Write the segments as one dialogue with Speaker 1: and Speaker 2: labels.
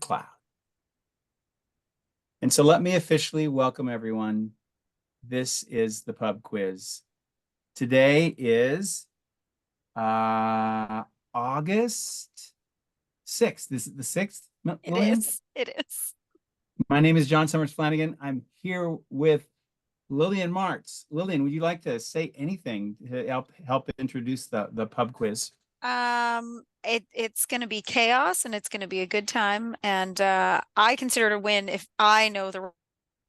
Speaker 1: cloud. And so let me officially welcome everyone. This is the pub quiz. Today is August 6th. This is the 6th,
Speaker 2: It
Speaker 1: Lillian?
Speaker 2: is. It is.
Speaker 1: My name is John Sommers-Flanagan. I'm here with Lillian Martz. Lillian, would you like to say anything to help introduce the pub quiz?
Speaker 2: It's going to be chaos and it's going to be a good time. And I consider it a win if I know the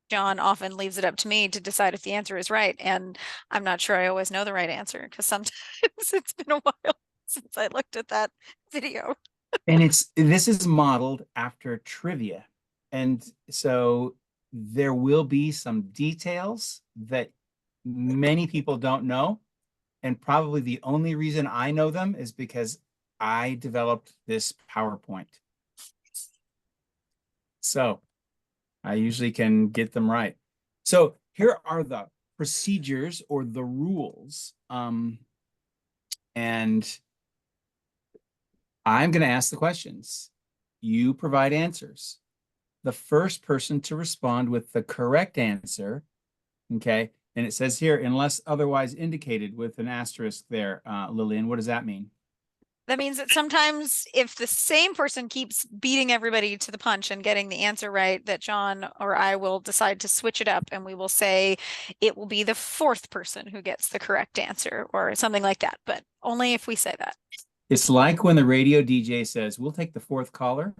Speaker 2: John often leaves it up to me to decide if the answer is right. And I'm not sure I always know the right answer because sometimes it's been a while since I looked at that video.
Speaker 1: And this is modeled after trivia. And so there will be some details that many people don't know. And probably the only reason I know them is because I developed this PowerPoint. So I usually can get them right. So here are the procedures or the rules. And I'm going to ask the questions. You provide answers. The first person to respond with the correct answer, okay? And it says here, unless otherwise indicated with an asterisk there, Lillian, what does that mean?
Speaker 2: That means that sometimes if the same person keeps beating everybody to the punch and getting the answer right, that John or I will decide to switch it up and we will say it will be the fourth person who gets the correct answer or something like that, but only if we say that.
Speaker 1: It's like when the radio DJ says, we'll take the fourth caller.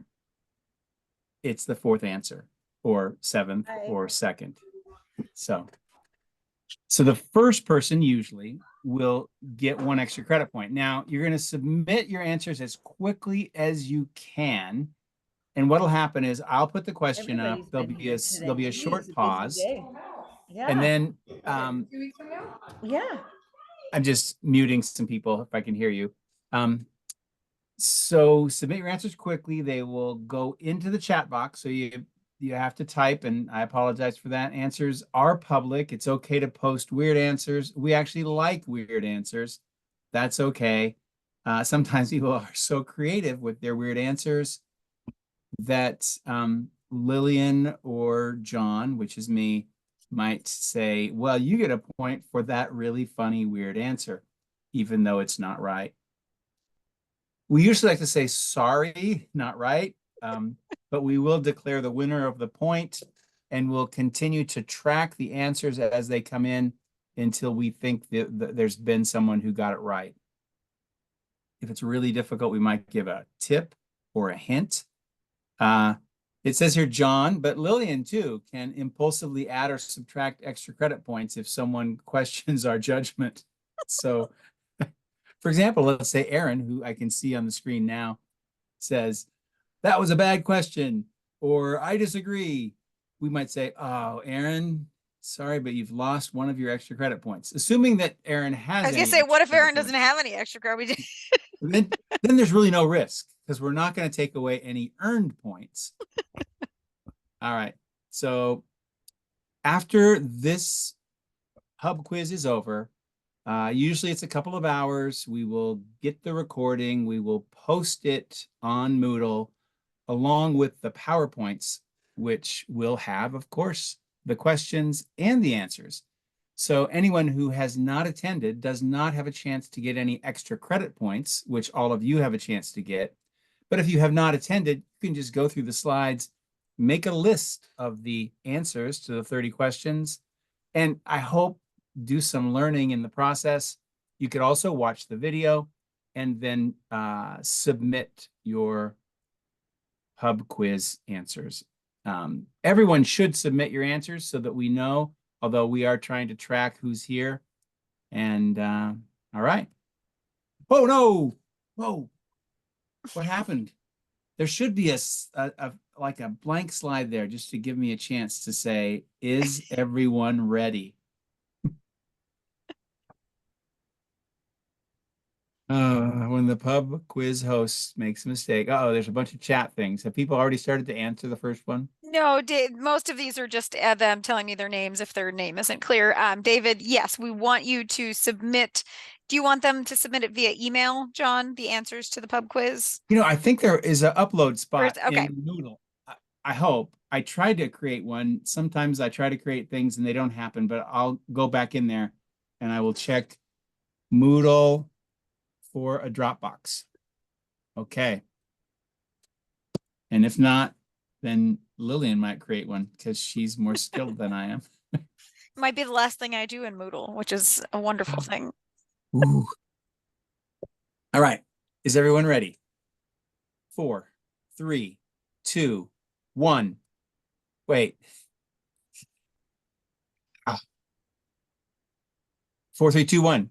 Speaker 1: It's the fourth answer or seventh or second. So the first person usually will get one extra credit point. Now, you're going to submit your answers as quickly as you can. And what'll happen is I'll put the question up. There'll be a short pause.
Speaker 3: Yeah.
Speaker 1: And then
Speaker 3: 2 weeks from now? Yeah.
Speaker 1: I'm just muting some people if I can hear you. So submit your answers quickly. They will go into the chat box. So you have to type, and I apologize for that. Answers are public. It's okay to post weird answers. We actually like weird answers. That's okay. Sometimes people are so creative with their weird answers that Lillian or John, which is me, might say, well, you get a point for that really funny, weird answer, even though it's not right. We usually like to say sorry, not right, but we will declare the winner of the point and we'll continue to track the answers as they come in until we think that there's been someone who got it right. If it's really difficult, we might give a tip or a hint. It says here, John, but Lillian too can impulsively add or subtract extra credit points if someone questions our judgment. So for example, let's say Aaron, who I can see on the screen now, says, that was a bad question, or I disagree. We might say, oh, Aaron, sorry, but you've lost one of your extra credit points. Assuming that Aaron has
Speaker 2: I was going to say, what if Aaron doesn't have any extra credit?
Speaker 1: then there's really no risk because we're not going to take away any earned points. All right. So after this hub quiz is over, usually it's a couple of hours. We will get the recording. We will post it on Moodle along with the PowerPoints, which will have, of course, the questions and the answers. So anyone who has not attended does not have a chance to get any extra credit points, which all of you have a chance to get. But if you have not attended, you can just go through the slides, make a list of the answers to the 30 questions, and I hope do some learning in the process. You could also watch the video and then submit your hub quiz answers. Everyone should submit your answers so that we know, although we are trying to track who's here. And all right. Oh, no. Whoa. What happened? There should be like a blank slide there just to give me a chance to say, is everyone ready? When the pub quiz host makes a mistake. Uh-oh, there's a bunch of chat things. Have people already started to answer the first one?
Speaker 2: No, most of these are just them telling me their names if their name isn't clear. David, yes, we want you to submit Do you want them to submit it via email, John, the answers to the pub quiz?
Speaker 1: I think there is an upload
Speaker 2: Or
Speaker 1: spot
Speaker 2: okay.
Speaker 1: in Moodle. I hope. I tried to create one. Sometimes I try to create things and they don't happen, but I'll go back in there and I will check Moodle for a Dropbox. Okay. And if not, then Lillian might create one because she's more skilled than I am.
Speaker 2: Might be the last thing I do in Moodle, which is a wonderful thing.
Speaker 1: Ooh. All right. Is everyone ready? 4, 3, 2, 1. Wait. 4, 3, 2, 1.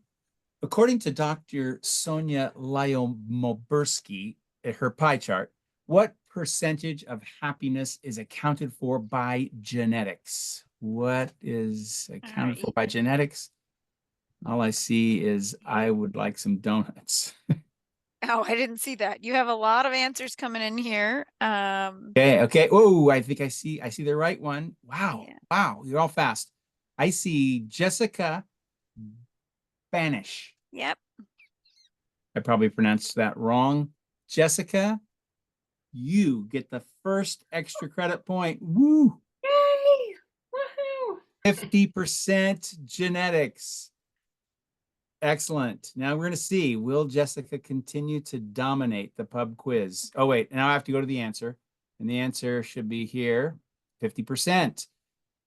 Speaker 1: According to Dr. Sonia Lyomobursky, at her pie chart, what percentage of happiness is accounted for by genetics? What is accounted for by genetics? All I see is I would like some donuts.
Speaker 2: Oh, I didn't see that. You have a lot of answers coming in here.
Speaker 1: Okay. Oh, I think I see the right one. Wow.
Speaker 2: Yeah.
Speaker 1: Wow. You're all fast. I see Jessica Banish.
Speaker 2: Yep.
Speaker 1: I probably pronounced that wrong. Jessica, you get the first extra credit point. Woo!
Speaker 3: Yay! Woohoo!
Speaker 1: 50% genetics. Excellent. Now we're going to see, will Jessica continue to dominate the pub quiz? Oh, wait. Now I have to go to the answer. And the answer should be here, 50%.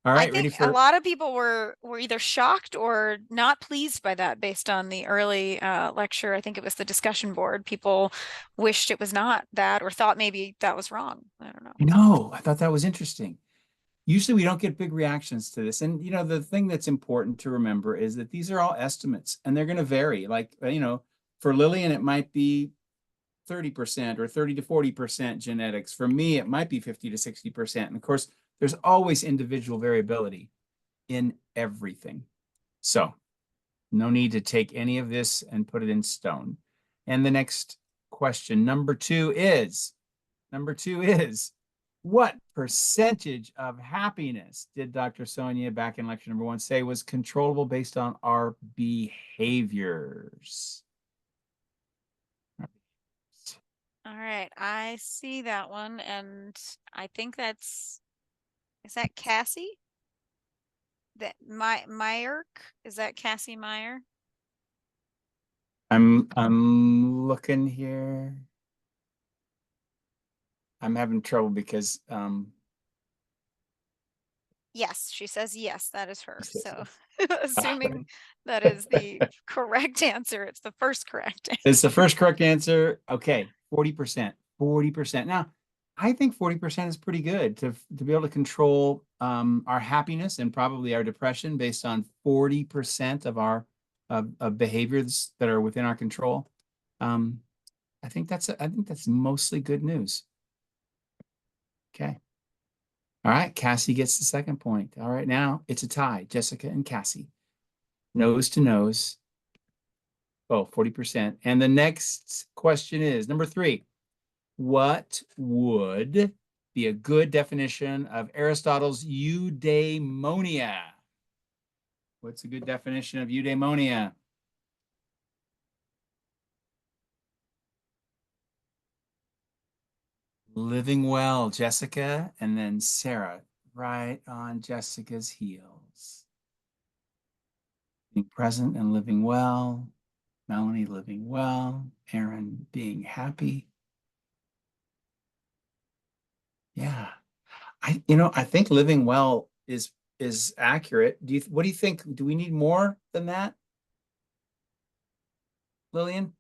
Speaker 1: All
Speaker 2: I
Speaker 1: right, ready
Speaker 2: think a
Speaker 1: for
Speaker 2: lot of people were either shocked or not pleased by that based on the early lecture. I think it was the discussion board. People wished it was not that or thought maybe that was wrong. I don't know.
Speaker 1: No, I thought that was interesting. Usually we don't get big reactions to this. And, the thing that's important to remember is that these are all estimates and they're going to vary. Like, for Lillian, it might be 30% or 30 to 40% genetics. For me, it might be 50 to 60%. And of course, there's always individual variability in everything. So no need to take any of this and put it in stone. And the next question, number two is, what percentage of happiness did Dr. Sonia back in lecture number 1 say was controllable based on our behaviors?
Speaker 2: All right, I see that one, and I think is that Cassie? That Meyer? Is that Cassie Meyer?
Speaker 1: I'm looking here. I'm having trouble because
Speaker 2: Yes, she says yes, that is her. So
Speaker 1: Ah.
Speaker 2: assuming that is the correct answer, it's the first correct answer.
Speaker 1: It's the first correct answer. Okay, 40%. 40%. Now, I think 40% is pretty good to be able to control our happiness and probably our depression based on 40% of our of behaviors that are within our control. I think that's mostly good news. Okay. All right, Cassie gets the second point. All right, now it's a tie, Jessica and Cassie. Nose to nose. Oh, 40%. And the next question is number 3. What would be a good definition of Aristotle's eudaimonia? What's a good definition of eudaimonia? Living well, Jessica, and then Sarah, right on Jessica's heels. Being present and living well. Melanie living well. Aaron being happy. Yeah. I think living well is accurate. What do you think? Do we need more than that? Lillian?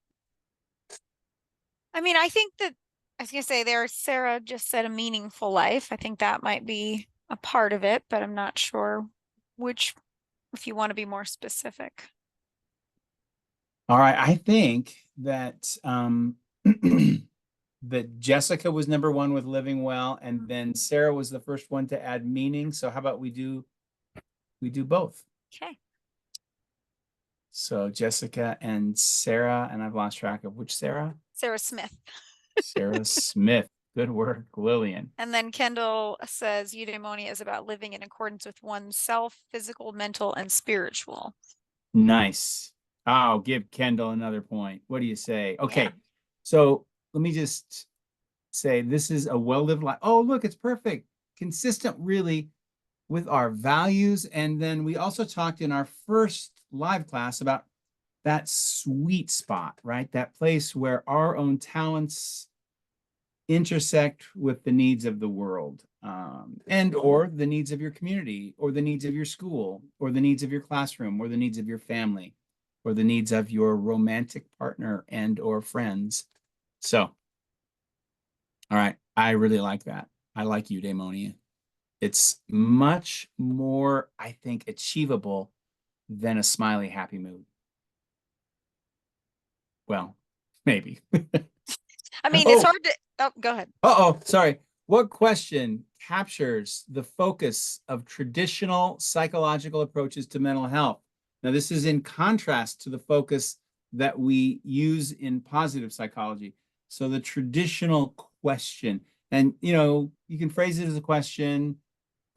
Speaker 2: I mean, I think that I was gonna say there, Sarah just said a meaningful life. I think that might be a part of it, but I'm not sure which, if you want to be more specific.
Speaker 1: All right. I think that that Jessica was number 1 with living well, and then Sarah was the first one to add meaning. So how about we do both?
Speaker 2: Okay.
Speaker 1: So Jessica and Sarah, and I've lost track of which Sarah?
Speaker 2: Sarah Smith.
Speaker 1: Sarah Smith. Good work, Lillian.
Speaker 2: And then Kendall says eudaimonia is about living in accordance with oneself, physical, mental, and spiritual.
Speaker 1: Nice. I'll give Kendall another point. What do you say? Okay.
Speaker 2: Yeah.
Speaker 1: So let me just say this is a well-lived life. Oh, look, it's perfect. Consistent, really, with our values. And then we also talked in our first live class about that sweet spot, right? That place where our own talents intersect with the needs of the world, and or the needs of your community, or the needs of your school, or the needs of your classroom, or the needs of your family, or the needs of your romantic partner and or friends. So, all right, I really like that. I like you, Daemonia. It's much more, I think, achievable than a smiley, happy mood. Well, maybe.
Speaker 2: I mean, it's
Speaker 1: Oh,
Speaker 2: hard to, oh, go ahead.
Speaker 1: uh-oh, sorry. What question captures the focus of traditional psychological approaches to mental health? Now, this is in contrast to the focus that we use in positive psychology. So the traditional question, and you can phrase it as a question.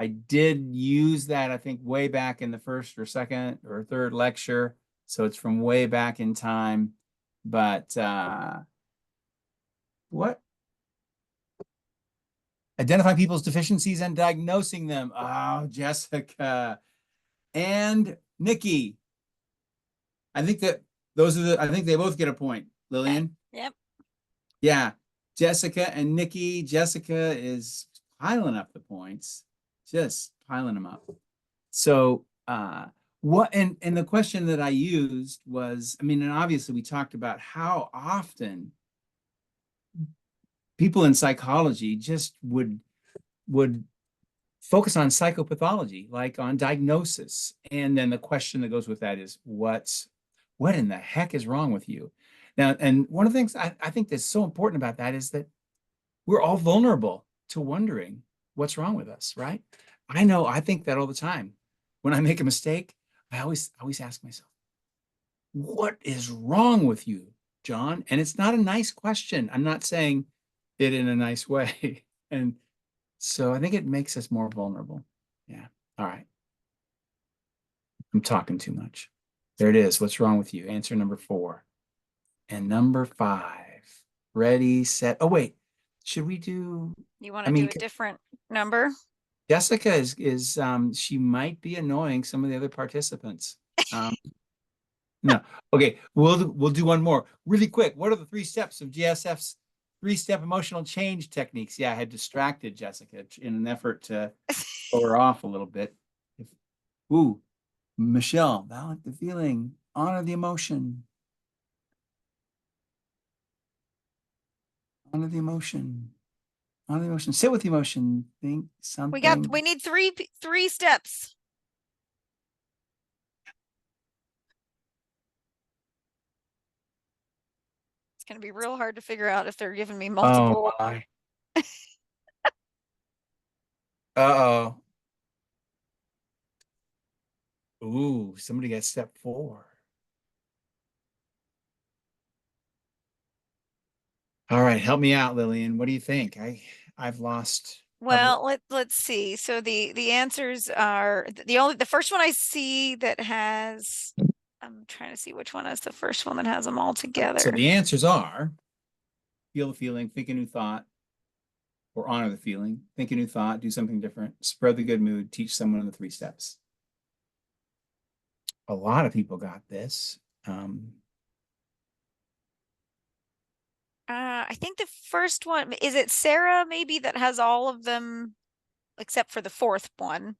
Speaker 1: I did use that, I think, way back in the first or second or third lecture. So it's from way back in time. But what identifying people's deficiencies and diagnosing them. Oh, Jessica and Nikki. I think that I think they both get a point.
Speaker 2: Okay.
Speaker 1: Lillian.
Speaker 2: Yep.
Speaker 1: Yeah. Jessica and Nikki. Jessica is piling up the points, just piling them up. So, what, and the question that I used was, I mean, and obviously we talked about how often people in psychology just would focus on psychopathology, like on diagnosis. And then the question that goes with that is what in the heck is wrong with you? Now, and one of the things I think that's so important about that is that we're all vulnerable to wondering what's wrong with us, right? I know I think that all the time. When I make a mistake, I always ask myself, what is wrong with you, John? And it's not a nice question. I'm not saying it in a nice way. And so I think it makes us more vulnerable. Yeah. All right. I'm talking too much. There it is. What's wrong with you? Answer number 4. And number 5. Ready, set. Oh, wait. Should we do?
Speaker 2: You want
Speaker 1: I
Speaker 2: to do
Speaker 1: mean,
Speaker 2: a different number?
Speaker 1: Jessica is she might be annoying some of the other participants. No. Okay, we'll do one more really quick. What are the 3 steps of GSF's 3-step emotional change techniques? Yeah, I had distracted Jessica in an effort to throw her off a little bit. Ooh, Michelle, validate the feeling, honor the emotion, honor the emotion, honor the emotion, sit with the emotion, think something.
Speaker 2: We need three steps. It's going to be real hard to figure out if they're giving me multiple.
Speaker 1: Oh my. Uh-oh. Ooh, somebody got step 4. All right, help me out, Lillian. What do you think? I've lost.
Speaker 2: Well, let's see. So the answers are the first one I see that has, I'm trying to see which one is the first one that has them all together.
Speaker 1: So the answers are feel the feeling, think a new thought, or honor the feeling, think a new thought, do something different, spread the good mood, teach someone the 3 steps. A lot of people got this.
Speaker 2: I think the first one, is it Sarah maybe that has all of them except for the 4th one?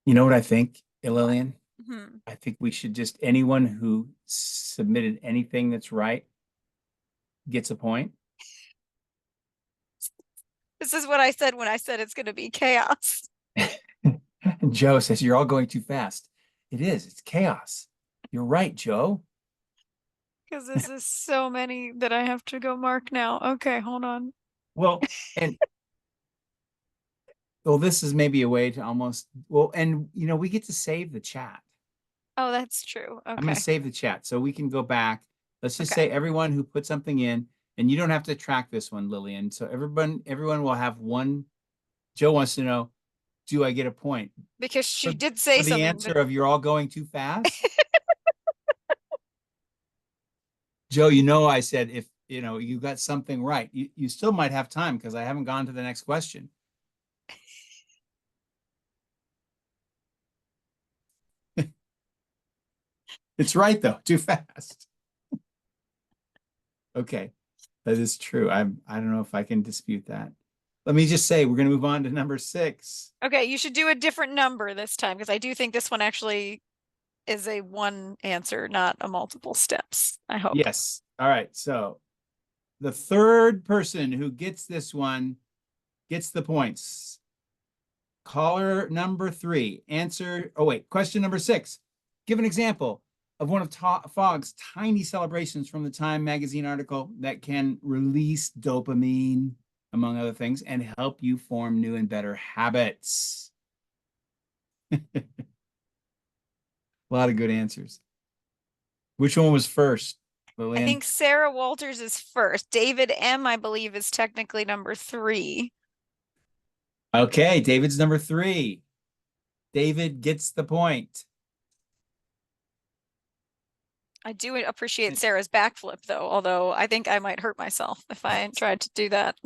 Speaker 1: You know what I think, Lillian?
Speaker 2: Hmm.
Speaker 1: I think we should just, anyone who submitted anything that's right gets a point.
Speaker 2: This is what I said when I said it's going to be chaos.
Speaker 1: Joe says, you're all going too fast. It is, it's chaos. You're right, Joe.
Speaker 2: Because this is so many that I have to go mark now. Okay, hold on.
Speaker 1: Well, and this is maybe a way to almost, and we get to save the chat.
Speaker 2: Oh, that's true.
Speaker 1: I'm going
Speaker 2: Okay.
Speaker 1: to save the chat so we can go back. Let's just
Speaker 2: Okay.
Speaker 1: say everyone who put something in, and you don't have to track this one, Lillian. So everyone will have one. Joe wants to know, do I get a point?
Speaker 2: Because she did say
Speaker 1: For the
Speaker 2: something
Speaker 1: answer
Speaker 2: that
Speaker 1: of you're all going too fast? Joe, I said if you got something right, you still might have time because I haven't gone to the next question. It's right though, too fast. Okay, that is true. I don't know if I can dispute that. Let me just say we're going to move on to number 6.
Speaker 2: Okay, you should do a different number this time because I do think this one actually is a one answer, not a multiple steps. I hope.
Speaker 1: Yes. All right. So the third person who gets this one gets the points. Caller number 3. Answer. Oh, wait. Question number 6. Give an example of one of Fogg's tiny celebrations from the Time magazine article that can release dopamine, among other things, and help you form new and better habits. A lot of good answers. Which one was first,
Speaker 2: I
Speaker 1: Lillian?
Speaker 2: think Sarah Walters is first. David M, I believe, is technically number 3.
Speaker 1: Okay, David's number 3. David gets the point.
Speaker 2: I do appreciate Sarah's backflip, though, although I think I might hurt myself if I tried to do that.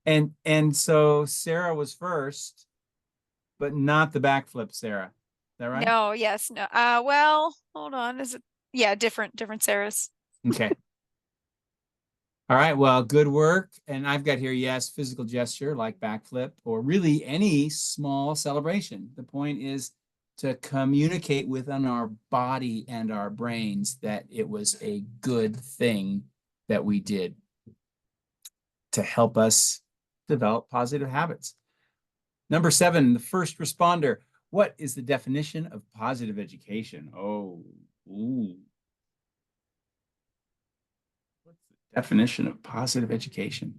Speaker 1: And so Sarah was first, but not the backflip, Sarah. Is that right?
Speaker 2: No, yes, no. Well, hold on. Is it? Yeah, different Sarahs.
Speaker 1: Okay. All right. Well, good work. And I've got here, yes, physical gesture like backflip or really any small celebration. The point is to communicate within our body and our brains that it was a good thing that we did to help us develop positive habits. Number 7, the first responder. What is the definition of positive education? Oh, ooh. What's the definition of positive education?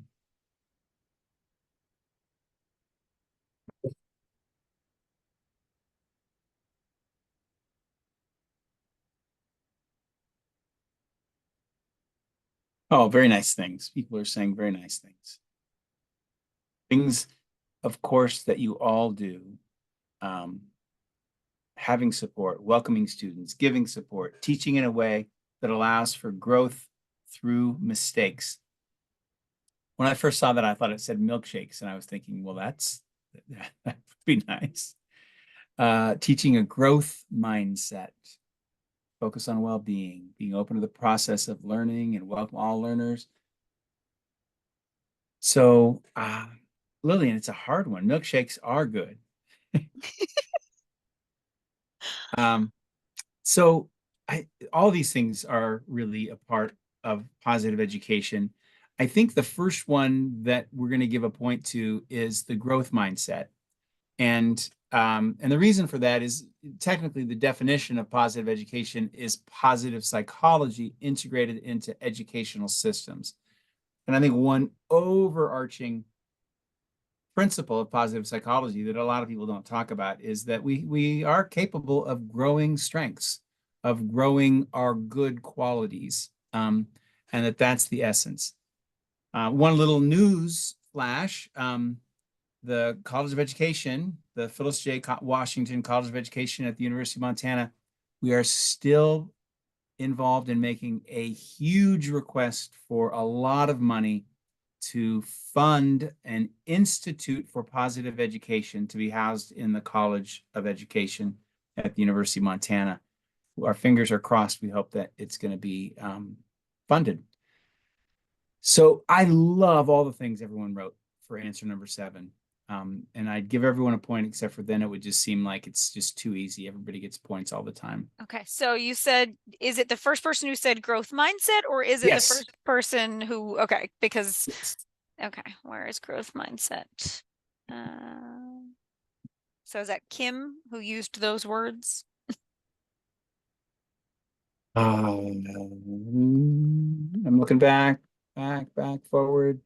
Speaker 1: Oh, very nice things. People are saying very nice things. Things, of course, that you all do. Having support, welcoming students, giving support, teaching in a way that allows for growth through mistakes. When I first saw that, I thought it said milkshakes, and I was thinking, well, that would be nice. Teaching a growth mindset, focus on well-being, being open to the process of learning and welcome all learners. So, Lillian, it's a hard one. Milkshakes are good. So all these things are really a part of positive education. I think the first one that we're going to give a point to is the growth mindset. And the reason for that is technically the definition of positive education is positive psychology integrated into educational systems. And I think one overarching principle of positive psychology that a lot of people don't talk about is that we are capable of growing strengths, of growing our good qualities, and that's the essence. One little news flash, the College of Education, the Phyllis J. Washington College of Education at the University of Montana, we are still involved in making a huge request for a lot of money to fund an institute for positive education to be housed in the College of Education at the University of Montana. Our fingers are crossed. We hope that it's going to be funded. So I love all the things everyone wrote for answer number 7. And I'd give everyone a point, except for then it would just seem like it's just too easy. Everybody gets points all the time.
Speaker 2: Okay, so you said, is it the first person who said growth mindset, or is it
Speaker 1: Yes.
Speaker 2: the first person who, okay, because,
Speaker 1: Yes.
Speaker 2: okay, where is growth mindset? So is that Kim who used those words?
Speaker 1: I'm looking back, forward.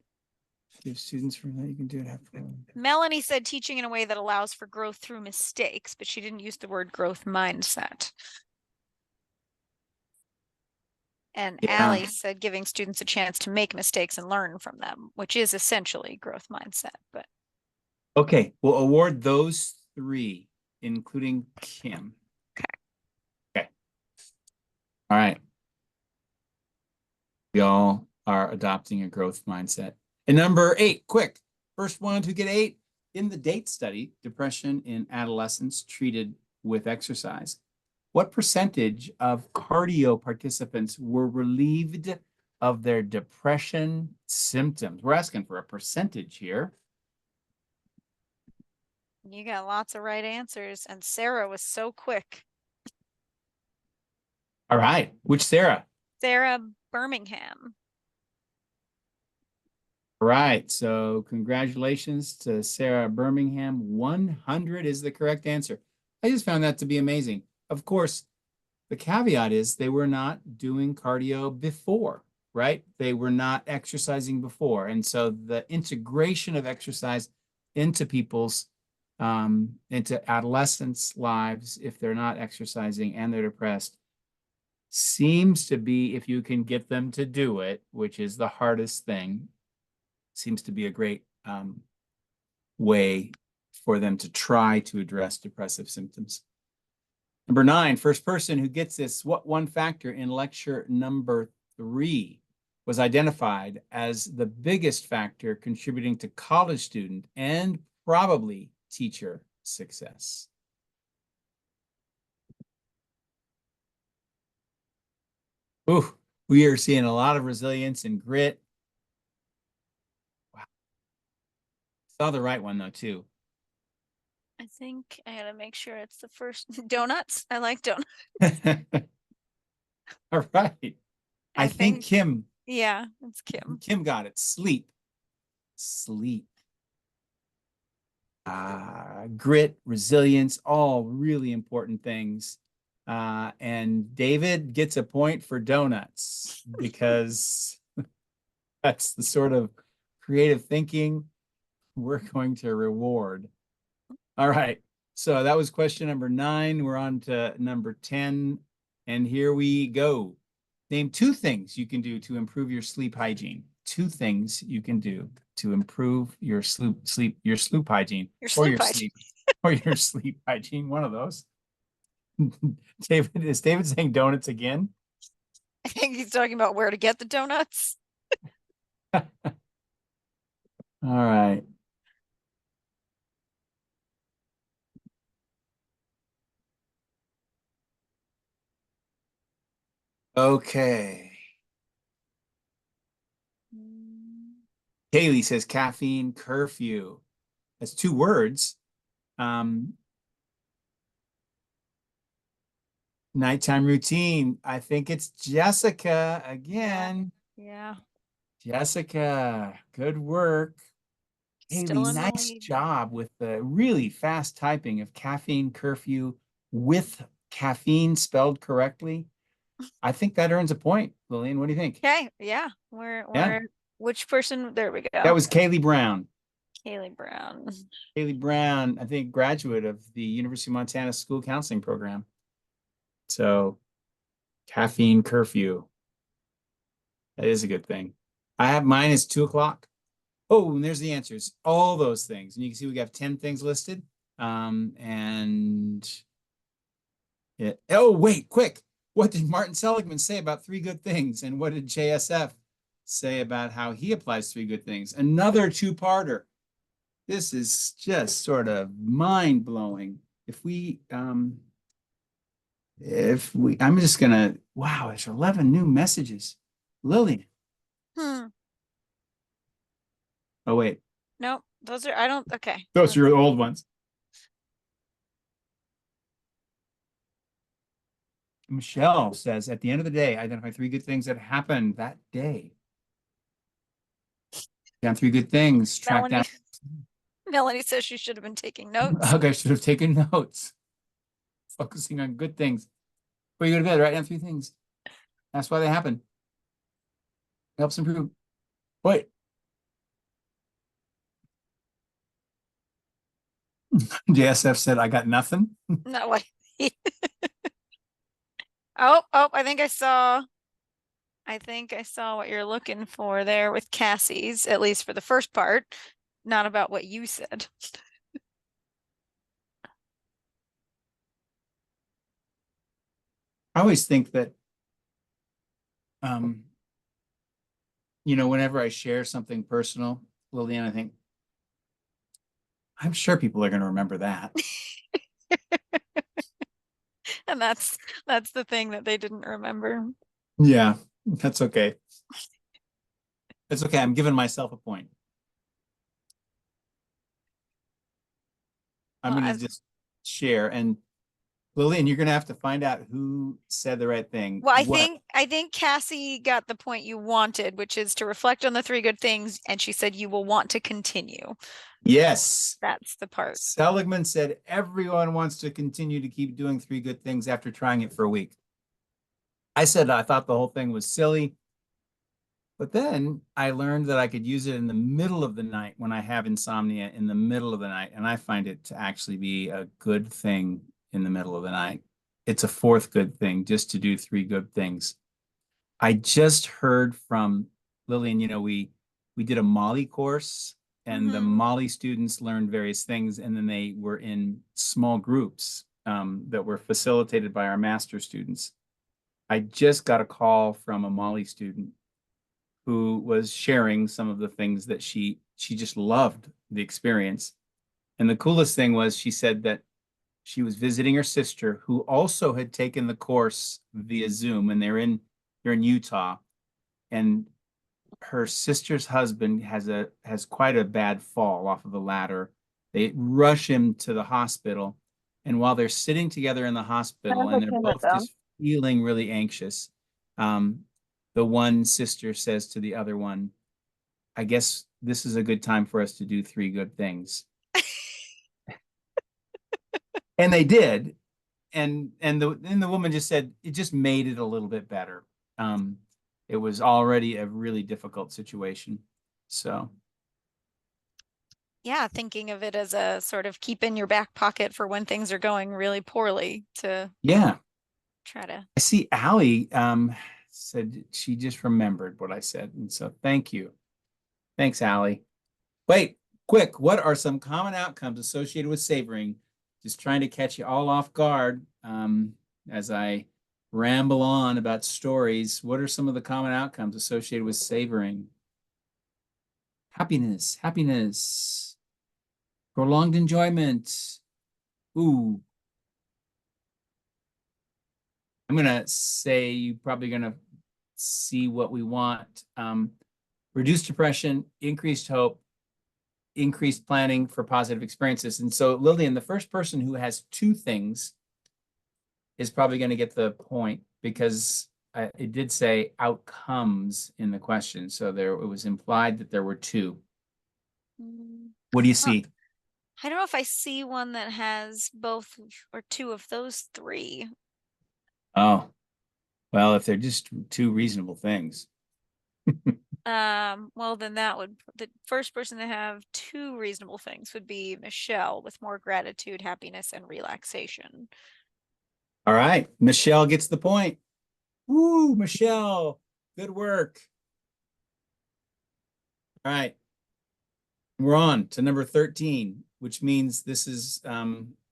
Speaker 1: Give students from that you can do it.
Speaker 2: Melanie said teaching in a way that allows for growth through mistakes, but she didn't use the word growth mindset. And
Speaker 1: Yeah.
Speaker 2: Allie said giving students a chance to make mistakes and learn from them, which is essentially growth mindset. But
Speaker 1: Okay, we'll award those 3, including Kim.
Speaker 2: okay.
Speaker 1: Okay. All right. We all are adopting a growth mindset. And number 8, quick. First one to get 8 in the DATE study, depression in adolescents treated with exercise. What percentage of cardio participants were relieved of their depression symptoms? We're asking for a percentage here.
Speaker 2: You got lots of right answers, and Sarah was so quick.
Speaker 1: All right. Which Sarah?
Speaker 2: Sarah Birmingham.
Speaker 1: All right. So congratulations to Sarah Birmingham. 100 is the correct answer. I just found that to be amazing. Of course, the caveat is they were not doing cardio before, right? They were not exercising before. And so the integration of exercise into people's, into adolescents' lives, if they're not exercising and they're depressed, seems to be, if you can get them to do it, which is the hardest thing, seems to be a great way for them to try to address depressive symptoms. Number 9, first person who gets this, what one factor in lecture number 3 was identified as the biggest factor contributing to college student and probably teacher success? Ooh, we are seeing a lot of resilience and grit. Wow. Saw the right one though, too.
Speaker 2: I think I gotta make sure it's the first. Donuts. I like donuts.
Speaker 1: All right. I think Kim.
Speaker 2: Yeah, it's Kim.
Speaker 1: Kim got it. Sleep. Sleep. Grit, resilience, all really important things. And David gets a point for donuts because that's the sort of creative thinking we're going to reward. All right. So that was question number 9. We're on to number 10. And here we go. Name 2 things you can do to improve your sleep hygiene. 2 things you can do to improve your sleep hygiene. Or your sleep hygiene. One of those. David, is David saying donuts again?
Speaker 2: I think he's talking about where to get the donuts.
Speaker 1: All right. Okay. Haley says caffeine curfew. That's 2 words. Nighttime routine. I think it's Jessica again.
Speaker 2: Yeah.
Speaker 1: Jessica, good work.
Speaker 2: Still
Speaker 1: Haley,
Speaker 2: in the
Speaker 1: nice
Speaker 2: lead.
Speaker 1: job with the really fast typing of caffeine curfew with caffeine spelled correctly. I think that earns a point. Lillian, what do you think?
Speaker 2: Okay. Yeah. Which person? There we go.
Speaker 1: That was Kaylee Brown.
Speaker 2: Kaylee Brown.
Speaker 1: Kaylee Brown, I think, graduate of the University of Montana School Counseling Program. So, caffeine curfew. That is a good thing. I have mine is 2 o'clock. Oh, and there's the answers. All those things. And you can see we have 10 things listed. Oh, wait, quick. What did Martin Seligman say about 3 good things? And what did JSF say about how he applies 3 good things? Another 2-parter. This is just sort of mind-blowing. I'm just gonna, wow, there's 11 new messages. Lillian. Oh, wait.
Speaker 2: Nope. Okay.
Speaker 1: Those are your old ones. Michelle says, at the end of the day, identify 3 good things that happened that day. Down 3 good things. Track down.
Speaker 2: Melanie says she should have been taking notes.
Speaker 1: Okay, I should have taken notes. Focusing on good things. Before you go to bed, write down 3 things. That's why they happen. It helps improve. Wait. JSF said, I got nothing.
Speaker 2: No way. Oh, I think I saw what you're looking for there with Cassie's, at least for the first part, not about what you said.
Speaker 1: I always think that whenever I share something personal, Lillian, I think I'm sure people are going to remember that.
Speaker 2: And that's the thing that they didn't remember.
Speaker 1: Yeah, that's okay. That's okay. I'm giving myself a point. I'm
Speaker 2: Well,
Speaker 1: going to just share. And Lillian, you're going to have to find out who said the right thing.
Speaker 2: well, I
Speaker 1: What?
Speaker 2: think Cassie got the point you wanted, which is to reflect on the three good things, and she said you will want to continue.
Speaker 1: Yes.
Speaker 2: That's the part.
Speaker 1: Seligman said everyone wants to continue to keep doing three good things after trying it for a week. I said I thought the whole thing was silly, but then I learned that I could use it in the middle of the night when I have insomnia in the middle of the night, and I find it to actually be a good thing in the middle of the night. It's a fourth good thing just to do three good things. I just heard from Lillian, we did a Molly course and the
Speaker 2: Mhm.
Speaker 1: Molly students learned various things, and then they were in small groups that were facilitated by our master students. I just got a call from a Molly student who was sharing some of the things that she just loved the experience. And the coolest thing was she said that she was visiting her sister who also had taken the course via Zoom, and they're in Utah, and her sister's husband has quite a bad fall off of a ladder. They rush him to the hospital, and while they're sitting together in the hospital and they're both just feeling really anxious, um, the one sister says to the other one, "I guess this is a good time for us to do three good things." And they did, and the woman just said it just made it a little bit better. Um, it was already a really difficult situation, so.
Speaker 2: Yeah, thinking of it as a sort of keep in your back pocket for when things are going really poorly to
Speaker 1: Yeah,
Speaker 2: try to.
Speaker 1: I see Allie said she just remembered what I said. And so thank you. Thanks, Allie. Wait, quick. What are some common outcomes associated with savoring? Just trying to catch you all off guard as I ramble on about stories. What are some of the common outcomes associated with savoring? Happiness, happiness, prolonged enjoyment. Ooh, I'm gonna say you're probably gonna see what we want. Reduced depression, increased hope, increased planning for positive experiences. And so, Lillian, the first person who has two things is probably going to get the point because it did say outcomes in the question. So there, it was implied that there were two.
Speaker 2: Mm,
Speaker 1: What do you
Speaker 2: well,
Speaker 1: see?
Speaker 2: I don't know if I see one that has both or two of those three.
Speaker 1: Oh, well, if they're just two reasonable things.
Speaker 2: Well, then that would the first person to have two reasonable things would be Michelle with more gratitude, happiness, and relaxation.
Speaker 1: All right, Michelle gets the point. Woo, Michelle, good work. All right, we're on to number 13, which means this is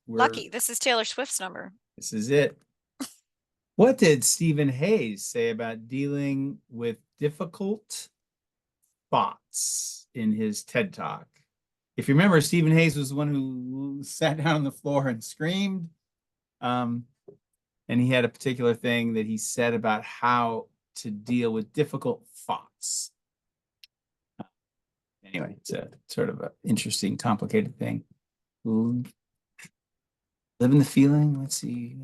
Speaker 2: Lucky, this is Taylor Swift's number.
Speaker 1: this is it. What did Stephen Hayes say about dealing with difficult thoughts in his TED Talk? If you remember, Stephen Hayes was the one who sat down on the floor and screamed. Um, and he had a particular thing that he said about how to deal with difficult thoughts. Anyway, it's a sort of an interesting, complicated thing. Live in the feeling. Let's see.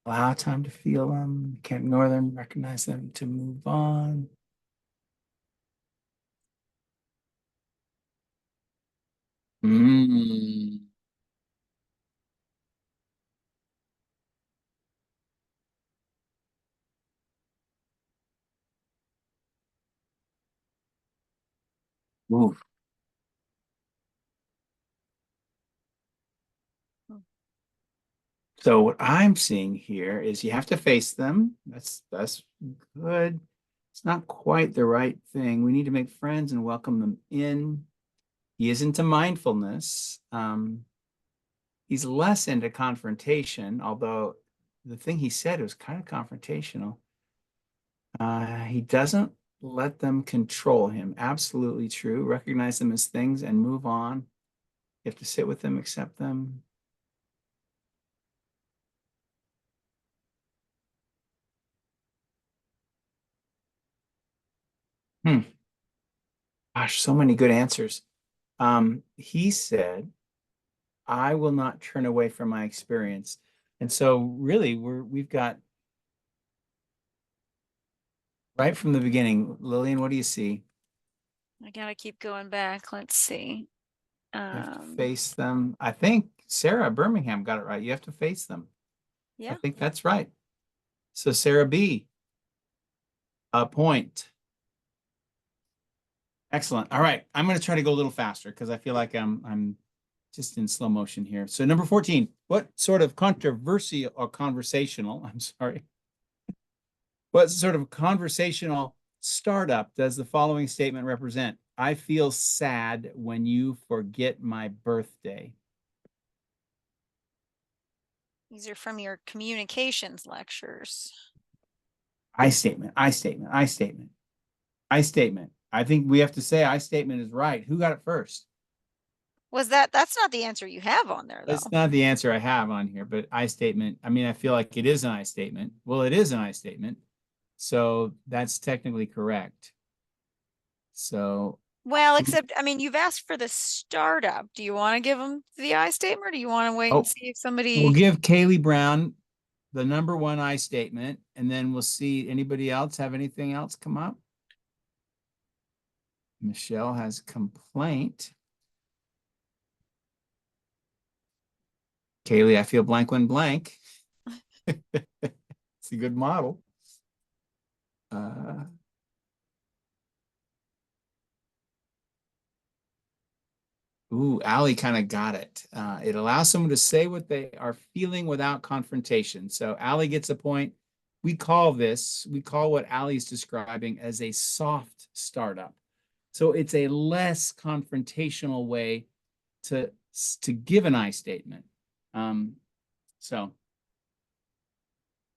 Speaker 1: Allow time to feel them. Can't ignore them. Recognize them to move on. Mm. Oof. So what I'm seeing here is you have to face them. That's good. It's not quite the right thing. We need to make friends and welcome them in. He is into mindfulness. He's less into confrontation, although the thing he said was kind of confrontational. He doesn't let them control him. Absolutely true. Recognize them as things and move on. You have to sit with them, accept them. Hmm. Gosh, so many good answers. He said, I will not turn away from my experience. And so really we've got right from the beginning. Lillian, what do you see?
Speaker 2: I gotta keep going back. Let's see.
Speaker 1: You have to face them. I think Sarah Birmingham got it right. You have to face them. I
Speaker 2: Yeah.
Speaker 1: think that's right. So Sarah B, a point. Excellent. All right. I'm going to try to go a little faster because I feel like I'm just in slow motion here. So number 14, what sort of controversy or conversational, I'm sorry, what sort of conversational startup does the following statement represent? I feel sad when you forget my birthday.
Speaker 2: These are from your communications lectures.
Speaker 1: I statement, I statement, I statement, I statement. I think we have to say I statement is right. Who got it first?
Speaker 2: That's not the answer you have on there
Speaker 1: It's
Speaker 2: though.
Speaker 1: not the answer I have on here, but I statement. I mean, I feel like it is an I statement. Well, it is an I statement. So that's technically correct. So
Speaker 2: Well, except, I mean, you've asked for the startup. Do you want to give them the I statement or do you want to wait and
Speaker 1: oh,
Speaker 2: see if
Speaker 1: we'll
Speaker 2: somebody,
Speaker 1: give Kaylee Brown the number one I statement, and then we'll see anybody else have anything else come up. Michelle has complaint. Kaylee, I feel blank when blank. It's a good model. Uh, Ooh, Allie kind of got it. It allows someone to say what they are feeling without confrontation. So Allie gets a point. We call what Allie's describing as a soft startup. So it's a less confrontational way to, to give an I statement. Um, so,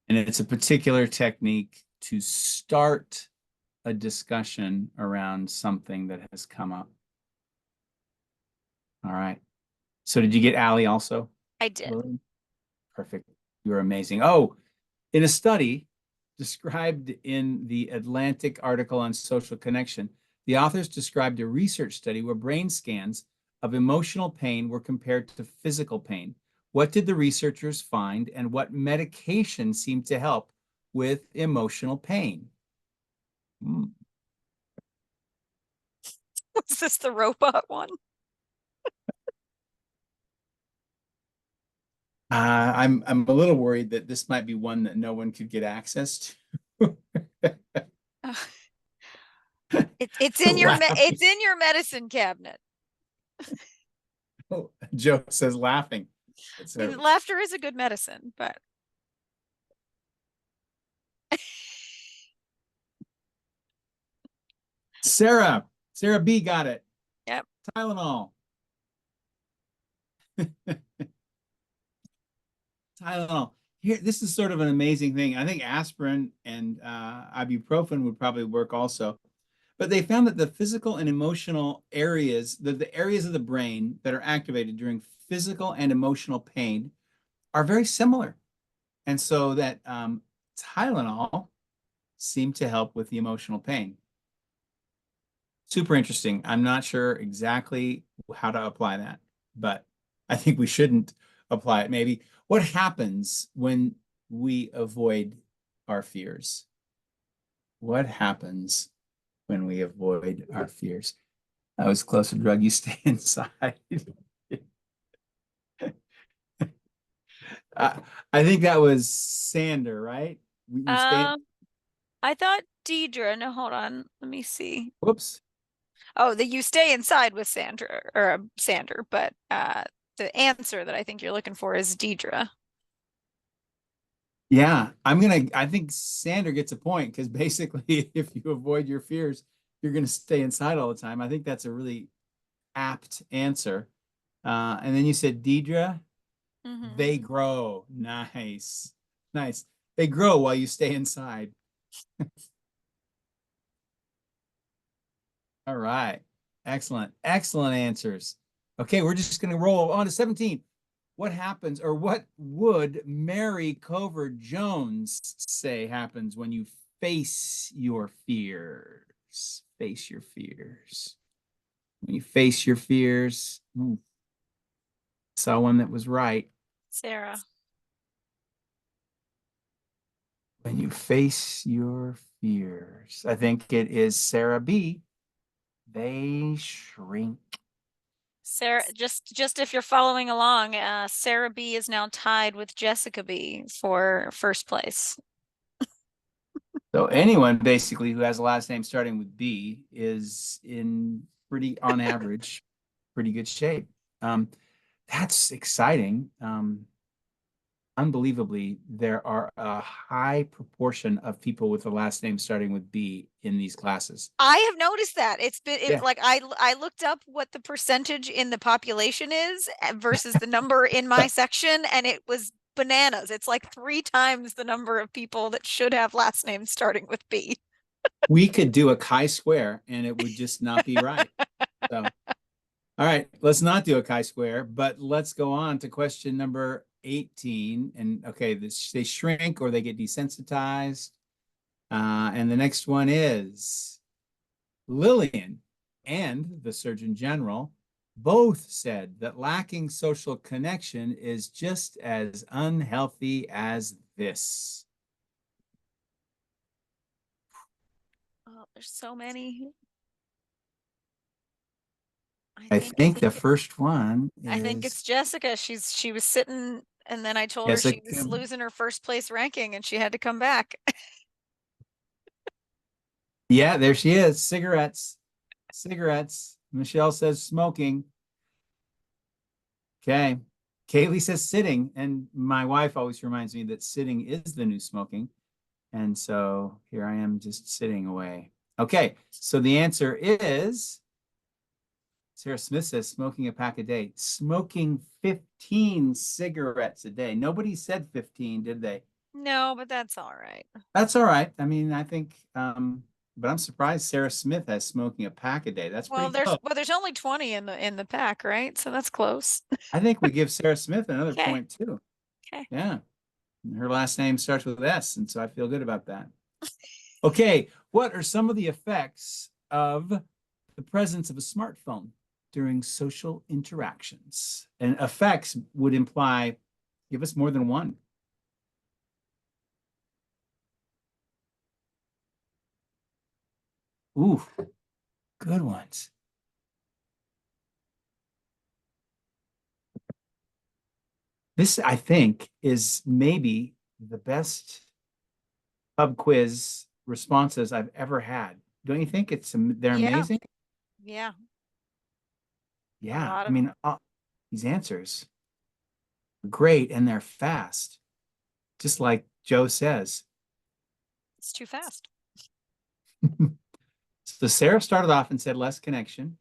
Speaker 1: and it's a particular technique to start a discussion around something that has come up. All right. So did you get Allie also?
Speaker 2: I did.
Speaker 1: Lily? Perfect. You're amazing. Oh, in a study described in the Atlantic article on social connection, the authors described a research study where brain scans of emotional pain were compared to physical pain. What did the researchers find, and what medication seemed to help with emotional pain? Hmm.
Speaker 2: Was this the robot one?
Speaker 1: I'm a little worried that this might be one that no one could get access to. Laughing.
Speaker 2: It's in your medicine cabinet.
Speaker 1: Joe says laughing.
Speaker 2: I mean, laughter is a good medicine, but
Speaker 1: Sarah B got it.
Speaker 2: yep.
Speaker 1: Tylenol. Tylenol. Here, this is sort of an amazing thing. I think aspirin and ibuprofen would probably work also. But they found that the physical and emotional areas, the areas of the brain that are activated during physical and emotional pain are very similar. And so that Tylenol seemed to help with the emotional pain. Super interesting. I'm not sure exactly how to apply that, but I think we shouldn't apply it. Maybe what happens when we avoid our fears? What happens when we avoid our fears? I was close to drug, you stay inside. I think that was Sander, right? You stay.
Speaker 2: I thought Deidre. No, hold on. Let me see.
Speaker 1: Whoops.
Speaker 2: Oh, that you stay inside with Sandra or Sander, but the answer that I think you're looking for is Deidre.
Speaker 1: Yeah, I think Sander gets a point because basically, if you avoid your fears, you're gonna stay inside all the time. I think that's a really apt answer. And then you said Deidre, they
Speaker 2: Mm-hmm.
Speaker 1: grow. Nice, nice. They grow while you stay inside. All right. Excellent. Excellent answers. Okay, we're just going to roll on to 17. What happens, or what would Mary Cover Jones say happens when you face your fears? Face your fears. When you face your fears. Ooh, saw one that was right.
Speaker 2: Sarah.
Speaker 1: When you face your fears. I think it is Sarah B. They shrink.
Speaker 2: Sarah, just if you're following along, Sarah B is now tied with Jessica B for first place.
Speaker 1: So anyone basically who has a last name starting with B is in pretty, on average, pretty good shape. That's exciting. Unbelievably, there are a high proportion of people with a last name starting with B in these classes.
Speaker 2: I have noticed that
Speaker 1: Yeah.
Speaker 2: like I looked up what the percentage in the population is versus the number in my section, and it was bananas. It's like 3 times the number of people that should have last names starting with B.
Speaker 1: We could do a chi-square and it would just not be right. So, all right, let's not do a chi-square, but let's go on to question number 18. And okay, they shrink or they get desensitized. And the next one is Lillian and the Surgeon General both said that lacking social connection is just as unhealthy as this.
Speaker 2: Oh, there's so many.
Speaker 1: I think the first one
Speaker 2: I think
Speaker 1: is
Speaker 2: it's Jessica. She was sitting, and then I told her she was
Speaker 1: Jessica.
Speaker 2: losing her first place ranking and she had to come back.
Speaker 1: Yeah, there she is. Cigarettes. Cigarettes. Michelle says smoking. Okay. Kaylee says sitting. And my wife always reminds me that sitting is the new smoking. And so here I am just sitting away. Okay. So the answer is Sarah Smith says smoking a pack a day. Smoking 15 cigarettes a day. Nobody said 15, did they?
Speaker 2: No, but that's all right.
Speaker 1: That's all right. I mean, I think, but I'm surprised Sarah Smith has smoking a pack a day. That's pretty close.
Speaker 2: There's only 20 in the pack, right? So that's close.
Speaker 1: I think we give Sarah Smith another
Speaker 2: Okay.
Speaker 1: point too.
Speaker 2: Okay.
Speaker 1: Yeah. Her last name starts with S, and so I feel good about that. Okay. What are some of the effects of the presence of a smartphone during social interactions? And effects would imply give us more than one. Ooh, good ones. This, I think, is maybe the best pub quiz responses I've ever had. Don't you think they're
Speaker 2: Yeah.
Speaker 1: amazing?
Speaker 2: Yeah.
Speaker 1: Yeah.
Speaker 2: lot
Speaker 1: I
Speaker 2: of
Speaker 1: mean, these answers are great and they're fast, just like Joe says.
Speaker 2: It's too fast.
Speaker 1: So Sarah started off and said less connection.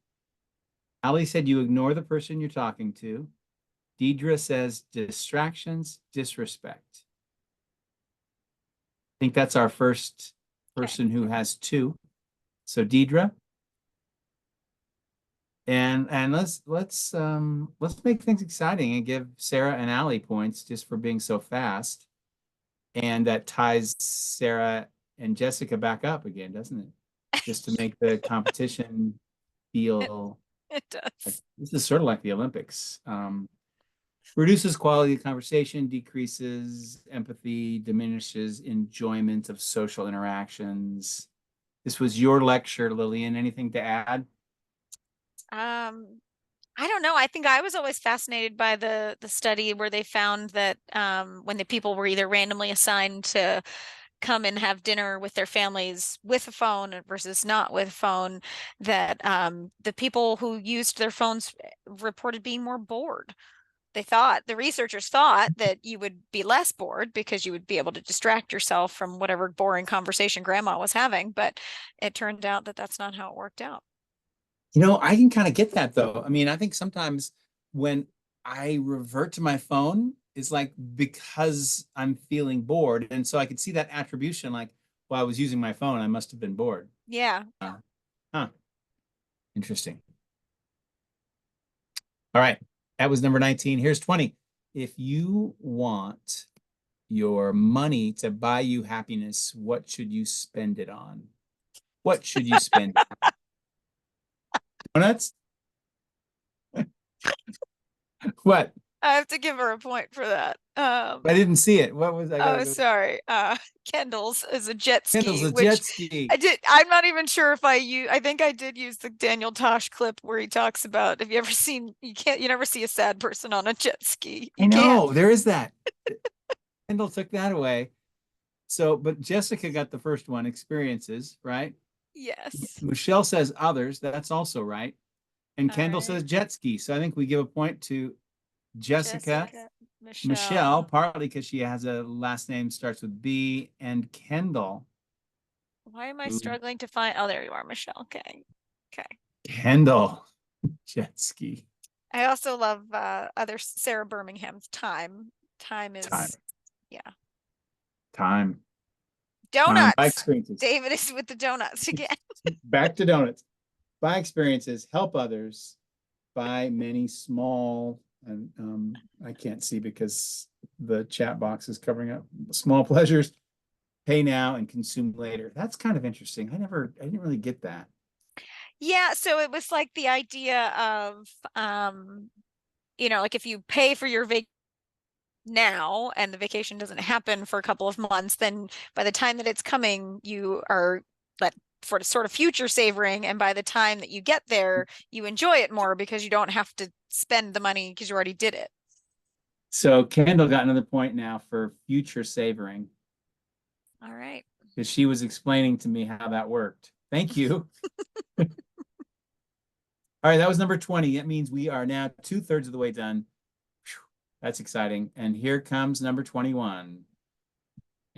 Speaker 1: Ali said you ignore the person you're talking to. Deidre says distractions, disrespect. I think that's our first person who has two. So Deidre. And let's make things exciting and give Sarah and Ali points just for being so fast. And that ties Sarah and Jessica back up again, doesn't it? Just to make the competition feel
Speaker 2: It
Speaker 1: like
Speaker 2: does.
Speaker 1: this is sort of like the Olympics. Reduces quality of conversation, decreases empathy, diminishes enjoyment of social interactions. This was your lecture, Lillian. Anything to add?
Speaker 2: I don't know. I think I was always fascinated by the study where they found that when the people were either randomly assigned to come and have dinner with their families with a phone versus not with a phone, that the people who used their phones reported being more bored. The researchers thought that you would be less bored because you would be able to distract yourself from whatever boring conversation grandma was having, but it turned out that that's not how it worked out.
Speaker 1: You know, I can kind of get that though. I mean, I think sometimes when I revert to my phone, it's like because I'm feeling bored. And so I could see that attribution like, while I was using my phone, I must have been bored.
Speaker 2: Yeah.
Speaker 1: Huh. Interesting. All right. That was number 19. Here's 20. If you want your money to buy you happiness, what should you spend it on? What should you spend? Donuts? What?
Speaker 2: I have to give her a point for that.
Speaker 1: I didn't see it. What was I
Speaker 2: Oh,
Speaker 1: gotta go?
Speaker 2: sorry. Kendall's is a jet
Speaker 1: Kendall's
Speaker 2: ski,
Speaker 1: a
Speaker 2: which
Speaker 1: jet ski.
Speaker 2: I'm not even sure if I think I did use the Daniel Tosh clip where he talks about, have you ever seen, you never see a sad person on a jet ski.
Speaker 1: I
Speaker 2: You can't.
Speaker 1: know, there is that. Kendall took that away. So, but Jessica got the first one, experiences, right?
Speaker 2: Yes.
Speaker 1: Michelle says others. That's also right. And
Speaker 2: All
Speaker 1: Kendall
Speaker 2: right.
Speaker 1: says jet ski. So I think we give a point to Jessica, Michelle,
Speaker 2: Michelle.
Speaker 1: partly because she has a last name starts with B, and Kendall.
Speaker 2: Why am I
Speaker 1: Ooh.
Speaker 2: struggling to find? Oh, there you are, Michelle. Okay. Okay.
Speaker 1: Kendall, jet ski.
Speaker 2: I also love other Sarah Birmingham's time. Time is,
Speaker 1: Time.
Speaker 2: yeah.
Speaker 1: Time.
Speaker 2: Donuts.
Speaker 1: By experiences.
Speaker 2: David is with the donuts again.
Speaker 1: Back to donuts. By experiences, help others. Buy many small, and I can't see because the chat box is covering up, small pleasures. Pay now and consume later. That's kind of interesting. I didn't really get that.
Speaker 2: Yeah, so it was like the idea of like if you pay for your vacation now and the vacation doesn't happen for a couple of months, then by the time that it's coming, you are that for sort of future savoring, and by the time that you get there, you enjoy it more because you don't have to spend the money because you already did it.
Speaker 1: So Kendall got another point now for future savoring.
Speaker 2: All right.
Speaker 1: Because she was explaining to me how that worked. Thank you. All right, that was number 20. That means we are now 2/3 of the way done. Whew, that's exciting. And here comes number 21.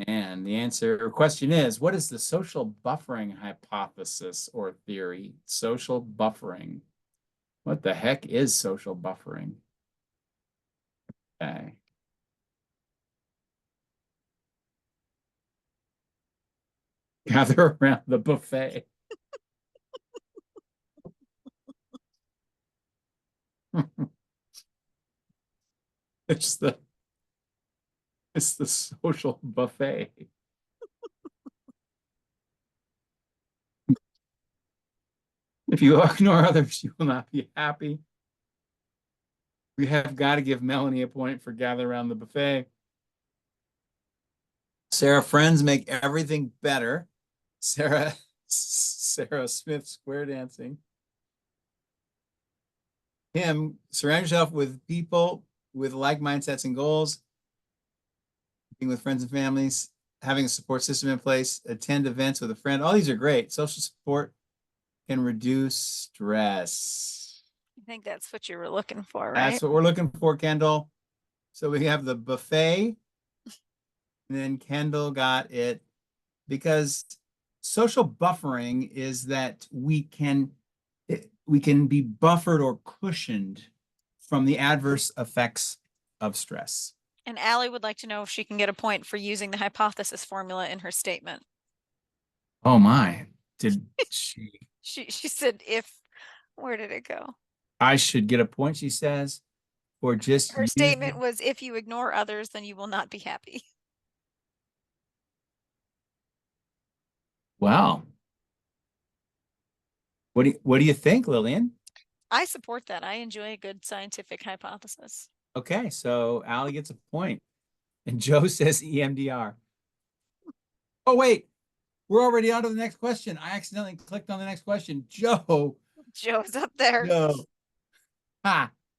Speaker 1: And the answer or question is, what is the social buffering hypothesis or theory? Social buffering. What the heck is social buffering? Okay. Gather around the buffet. It's the social buffet. If you ignore others, you will not be happy. We have got to give Melanie a point for gather around the buffet. Sarah, friends make everything better. Sarah Smith, square dancing. Kim, surround yourself with people with like mindsets and goals. Being with friends and families, having a support system in place, attend events with a friend. All these are great. Social support can reduce stress.
Speaker 2: I think that's what you were looking for,
Speaker 1: That's
Speaker 2: right?
Speaker 1: what we're looking for, Kendall. So we have the buffet, and then Kendall got it because social buffering is that we can be buffered or cushioned from the adverse effects of stress.
Speaker 2: And Allie would like to know if she can get a point for using the hypothesis formula in her statement.
Speaker 1: Oh my, did she?
Speaker 2: She said where did it go?
Speaker 1: I should get a point, she says, or just
Speaker 2: her statement was, if you ignore others, then you will not be happy.
Speaker 1: Wow. What do you think, Lillian?
Speaker 2: I support that. I enjoy a good scientific hypothesis.
Speaker 1: Okay, so Allie gets a point. And Joe says EMDR. Oh, wait. We're already on to the next question. I accidentally clicked on the next question.
Speaker 2: Joe's up there.
Speaker 1: Joe.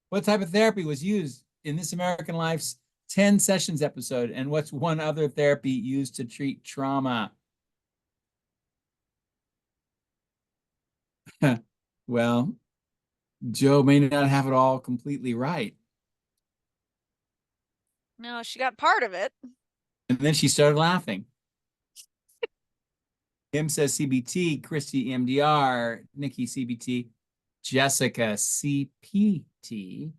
Speaker 1: What type of therapy was used in This American Life's 10 Sessions episode? And what's one other therapy used to treat trauma? Well, Joe may not have it all completely right.
Speaker 2: No, she got part of it.
Speaker 1: And then she started laughing. Kim says CBT, Christy EMDR, Nikki CBT, Jessica CPT.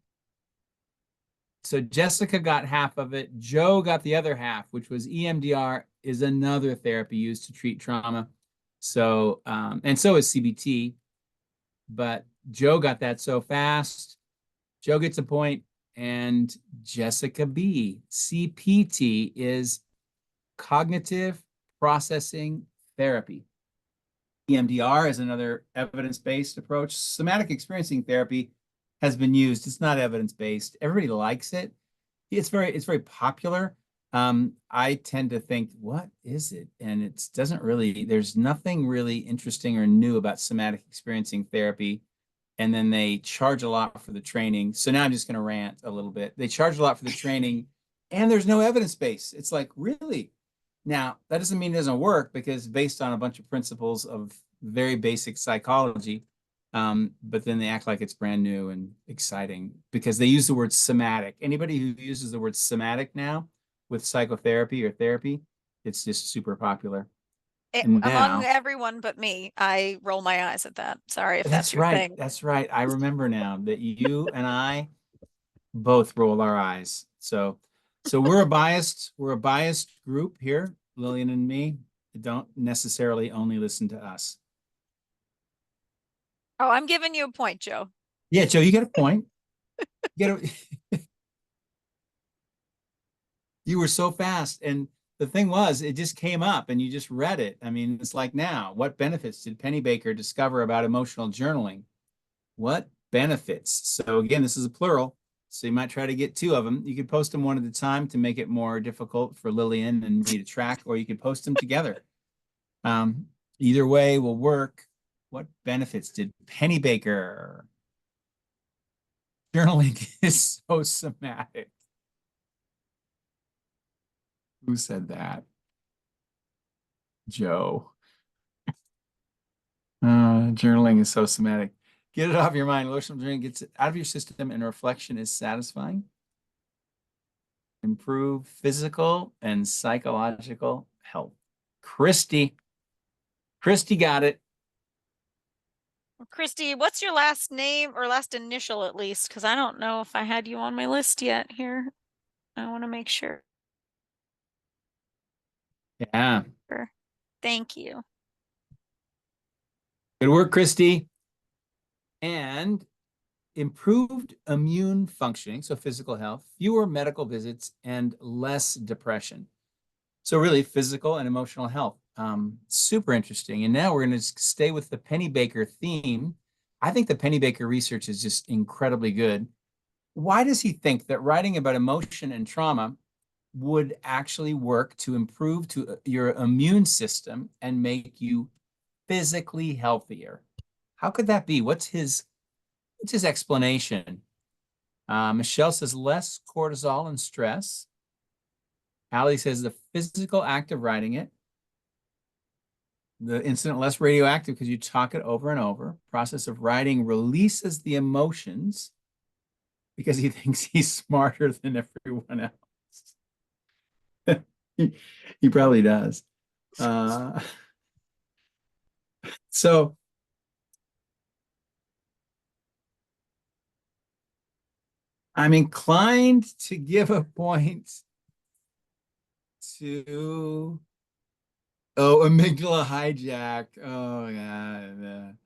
Speaker 1: So Jessica got half of it. Joe got the other half, which was EMDR is another therapy used to treat trauma. So, and so is CBT. but Joe got that so fast. Joe gets a point, and Jessica B. CPT is cognitive processing therapy. EMDR is another evidence-based approach. Somatic experiencing therapy has been used. It's not evidence-based. Everybody likes it. It's very popular. I tend to think, what is it? And it doesn't really, there's nothing really interesting or new about somatic experiencing therapy. And then they charge a lot for the training. So now I'm just going to rant a little bit. They charge a lot for the training, and there's no evidence base. It's like, really? Now, that doesn't mean it doesn't work, because based on a bunch of principles of very basic psychology, but then they act like it's brand new and exciting because they use the word somatic. Anybody who uses the word somatic now with psychotherapy or therapy, it's just super popular. And
Speaker 2: Among
Speaker 1: now,
Speaker 2: everyone but me, I roll my eyes at that. Sorry if that's
Speaker 1: that's
Speaker 2: your
Speaker 1: right.
Speaker 2: thing.
Speaker 1: That's right. I remember now that you and I both roll our eyes. So we're a biased group here, Lillian and me. Don't necessarily only listen to us.
Speaker 2: Oh, I'm giving you a point, Joe.
Speaker 1: Yeah, Joe, you get a point. You get a, you were so fast. And the thing was, it just came up and you just read it. I mean, it's like, now, what benefits did Penny Baker discover about emotional journaling? What benefits? So again, this is a plural. So you might try to get two of them. You could post them one at a time to make it more difficult for Lillian and me to track, or you could post them together. Um, Either way will work. What benefits did Penny Baker? Journaling is so somatic. Who said that? Joe. Journaling is so somatic. Get it off your mind. Emotional drink gets it out of your system, and reflection is satisfying. Improve physical and psychological health. Christy. Christy got it.
Speaker 2: Christy, what's your last name or last initial at least? Because I don't know if I had you on my list yet here. I want to make sure.
Speaker 1: Yeah.
Speaker 2: Thank you.
Speaker 1: Good work, Christy. And improved immune functioning, so physical health, fewer medical visits, and less depression. So really physical and emotional health. Super interesting. And now we're going to stay with the Penny Baker theme. I think the Penny Baker research is just incredibly good. Why does he think that writing about emotion and trauma would actually work to improve to your immune system and make you physically healthier? How could that be? What's his explanation? Michelle says less cortisol and stress. Allie says the physical act of writing it. The incident less radioactive because you talk it over and over. Process of writing releases the emotions because he thinks he's smarter than everyone else. he probably does. So I'm inclined to give a point to amygdala hijack. Oh God.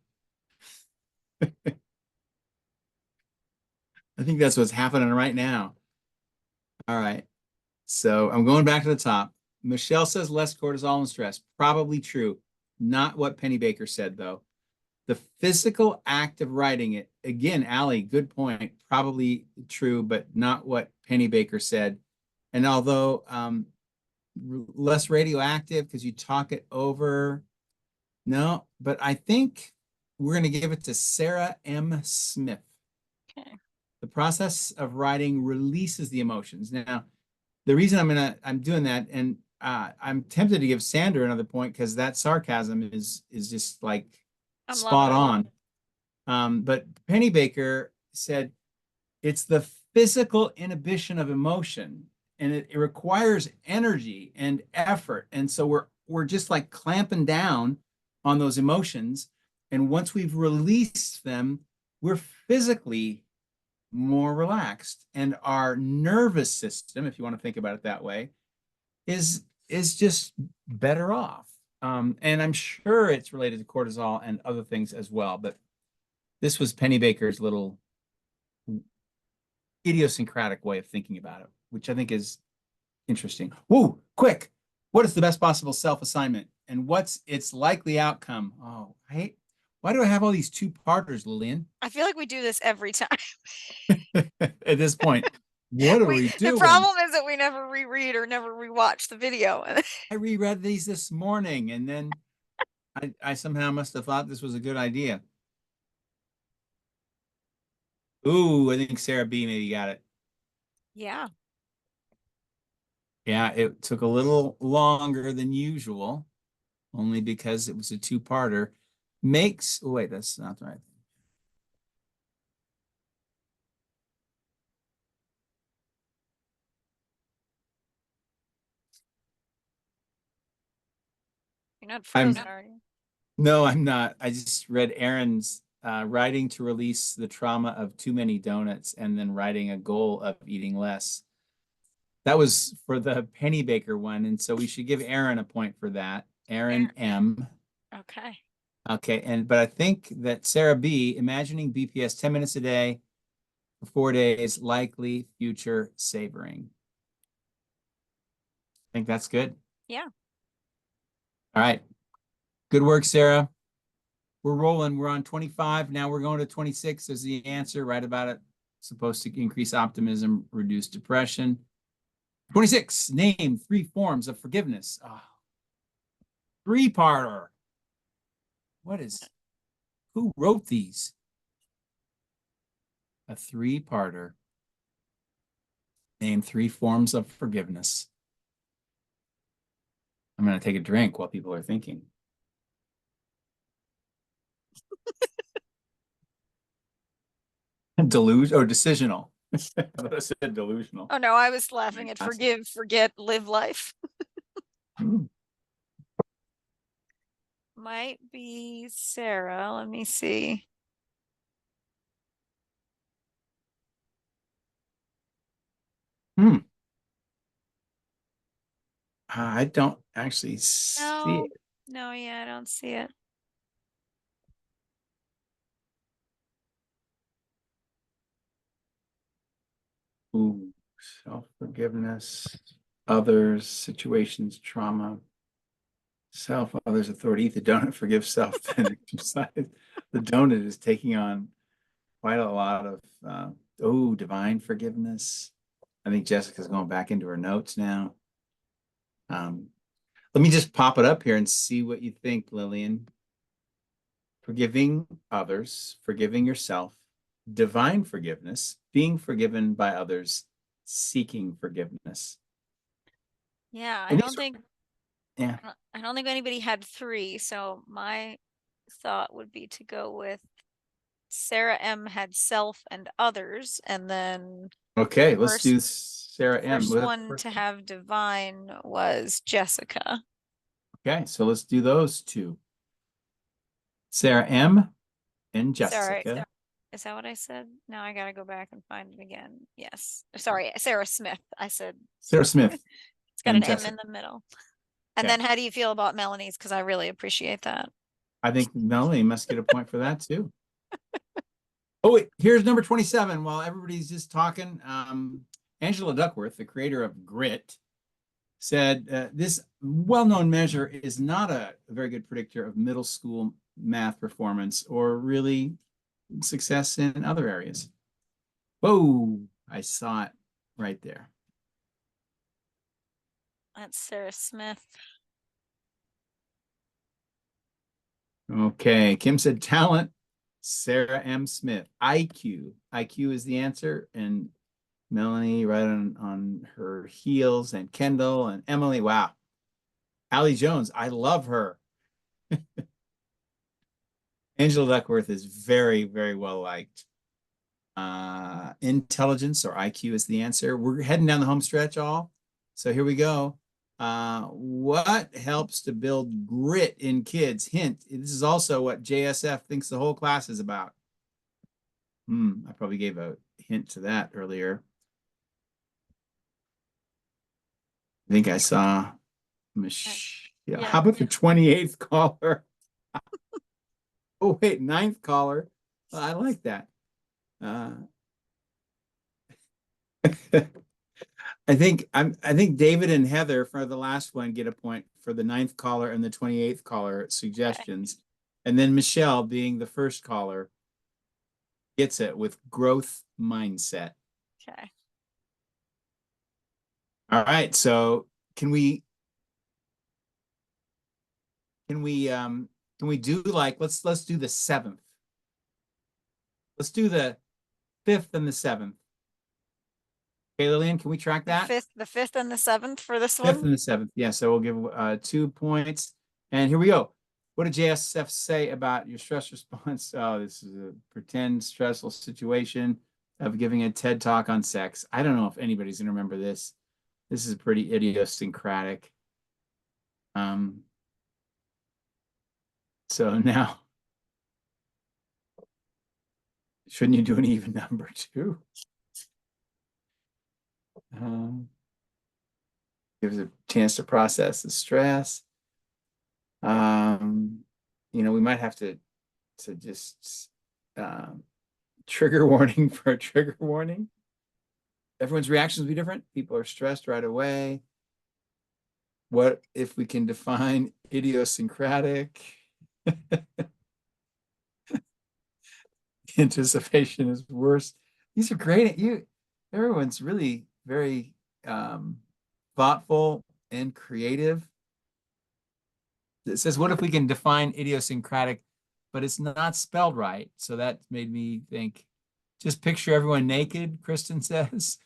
Speaker 1: I think that's what's happening right now. All right. So I'm going back to the top. Michelle says less cortisol and stress. Probably true. Not what Penny Baker said, though. The physical act of writing it, again, Allie, good point. Probably true, but not what Penny Baker said. And although less radioactive because you talk it over, no, but I think we're going to give it to Sarah M. Smith.
Speaker 2: Okay.
Speaker 1: The process of writing releases the emotions. Now, the reason I'm doing that, and I'm tempted to give Sandra another point because that sarcasm is just like
Speaker 2: I'm
Speaker 1: spot
Speaker 2: loving it.
Speaker 1: on. But Penny Baker said it's the physical inhibition of emotion, and it requires energy and effort, and so we're just like clamping down on those emotions, and once we've released them, we're physically more relaxed, and our nervous system, if you want to think about it that way, is just better off. And I'm sure it's related to cortisol and other things as well. But This was Pennybaker's little idiosyncratic way of thinking about it, which I think is interesting. Woo, quick. What is the best possible self-assignment? And what's its likely outcome? Oh, why do I have all these two-parters, Lillian?
Speaker 2: I feel like we do this every time.
Speaker 1: At this point, what are we
Speaker 2: The
Speaker 1: doing?
Speaker 2: problem is that we never reread or never rewatch the video.
Speaker 1: I reread these this morning, and then I somehow must have thought this was a good idea. Ooh, I think Sarah B maybe got it.
Speaker 2: Yeah.
Speaker 1: Yeah, it took a little longer than usual, only because it was a two-parter. Oh, wait, that's not right.
Speaker 2: You're not frozen, are you?
Speaker 1: No, I'm not. I just read Aaron's writing to release the trauma of too many donuts and then writing a goal of eating less. That was for the Pennybaker one, and so we should give Aaron a point for that. Aaron M.
Speaker 2: Okay.
Speaker 1: Okay, but I think that Sarah B, imagining BPS 10 minutes a day for 4 days, likely future savoring. I think that's good.
Speaker 2: Yeah.
Speaker 1: All right. Good work, Sarah. We're rolling. We're on 25. Now we're going to 26 as the answer. Right about it. Supposed to increase optimism, reduce depression. 26. Name 3 forms of forgiveness. Oh. 3-parter. Who wrote these? A 3-parter. Name 3 forms of forgiveness. I'm going to take a drink while people are thinking. Decisional. I thought I said delusional.
Speaker 2: Oh no, I was laughing at forgive, forget, live life. Might be Sarah. Let me see.
Speaker 1: I don't actually see it.
Speaker 2: No, yeah, I don't see it.
Speaker 1: Ooh, self-forgiveness, others, situations, trauma, self, others, authority. Eat the donut, forgive self, then exercise. The donut is taking on quite a lot of, divine forgiveness. I think Jessica's going back into her notes now. Let me just pop it up here and see what you think, Lillian. Forgiving others, forgiving yourself, divine forgiveness, being forgiven by others, seeking forgiveness.
Speaker 2: Yeah,
Speaker 1: And
Speaker 2: I don't think anybody had 3, so my thought would be to go with Sarah M had self and others, and then
Speaker 1: okay, let's do Sarah M.
Speaker 2: First one to have divine was Jessica.
Speaker 1: Okay, so let's do those 2. Sarah M and Jessica.
Speaker 2: Is that what I said? Now I gotta go back and find it again. Yes. Sorry, Sarah Smith. I said
Speaker 1: Sarah Smith.
Speaker 2: It's got an Jessica. M in the middle. And then how do you feel about Melanie's? Because I really appreciate that.
Speaker 1: I think Melanie must get a point for that too. Oh, wait, here's number 27. While everybody's just talking, Angela Duckworth, the creator of Grit, said this well-known measure is not a very good predictor of middle school math performance or really success in other areas. Whoa, I saw it right there.
Speaker 2: That's Sarah Smith.
Speaker 1: Okay, Kim said talent. Sarah M. Smith. IQ. IQ is the answer. And Melanie right on her heels, and Kendall and Emily. Wow. Allie Jones. I love her. Angela Duckworth is very, very well liked. Intelligence or IQ is the answer. We're heading down the home stretch all. So here we go. What helps to build grit in kids? Hint, this is also what JSF thinks the whole class is about. I probably gave a hint to that earlier. I think I saw Michelle. Yeah. How about the 28th caller? Oh, wait, 9th caller. I like that. Uh, I think David and Heather for the last one get a point for the 9th caller and the 28th caller
Speaker 2: Okay.
Speaker 1: suggestions. And then Michelle, being the first caller, gets it with growth mindset.
Speaker 2: Okay.
Speaker 1: All right. So can we can we um can we do like let's do the seventh. Let's do the 5th and the 7th. Okay, Lillian, can we track that?
Speaker 2: The fifth and the seventh for this
Speaker 1: 5th
Speaker 2: one.
Speaker 1: and the 7th. Yeah, so we'll give 2 points. And here we go. What did JSF say about your stress response? Oh, this is a pretend stressful situation of giving a TED talk on sex. I don't know if anybody's gonna remember this. This is pretty idiosyncratic. So now, shouldn't you do an even number too? Gives a chance to process the stress. Um, we might have to just trigger warning for a trigger warning. Everyone's reactions will be different. People are stressed right away. What if we can define idiosyncratic? Anticipation is worse. These are great. Everyone's really very thoughtful and creative. It says, what if we can define idiosyncratic, but it's not spelled right? So that made me think, just picture everyone naked, Kristen says.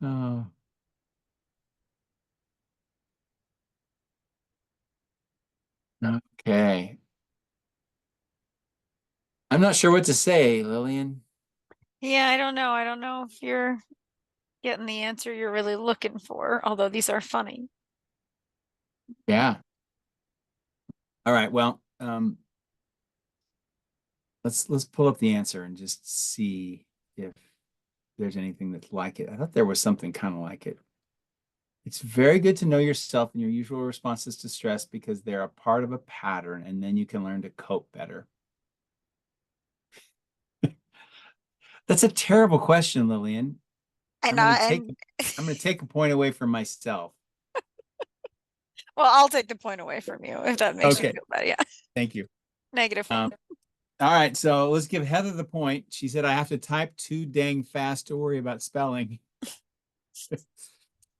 Speaker 1: Oh. Okay. I'm not sure what to say, Lillian.
Speaker 2: Yeah, I don't know. I don't know if you're getting the answer you're really looking for, although these are funny.
Speaker 1: Yeah. All right. Well, let's pull up the answer and just see if there's anything that's like it. I thought there was something kind of like it. It's very good to know yourself and your usual responses to stress because they're a part of a pattern, and then you can learn to cope better. That's a terrible question, Lillian. I'm
Speaker 2: And
Speaker 1: gonna
Speaker 2: I
Speaker 1: take
Speaker 2: and
Speaker 1: I'm gonna take a point away from myself.
Speaker 2: well, I'll take the point away from you if that makes you
Speaker 1: Okay,
Speaker 2: feel better. Yeah.
Speaker 1: thank you.
Speaker 2: -1.
Speaker 1: All right, so let's give Heather the point. She said I have to type too dang fast to worry about spelling.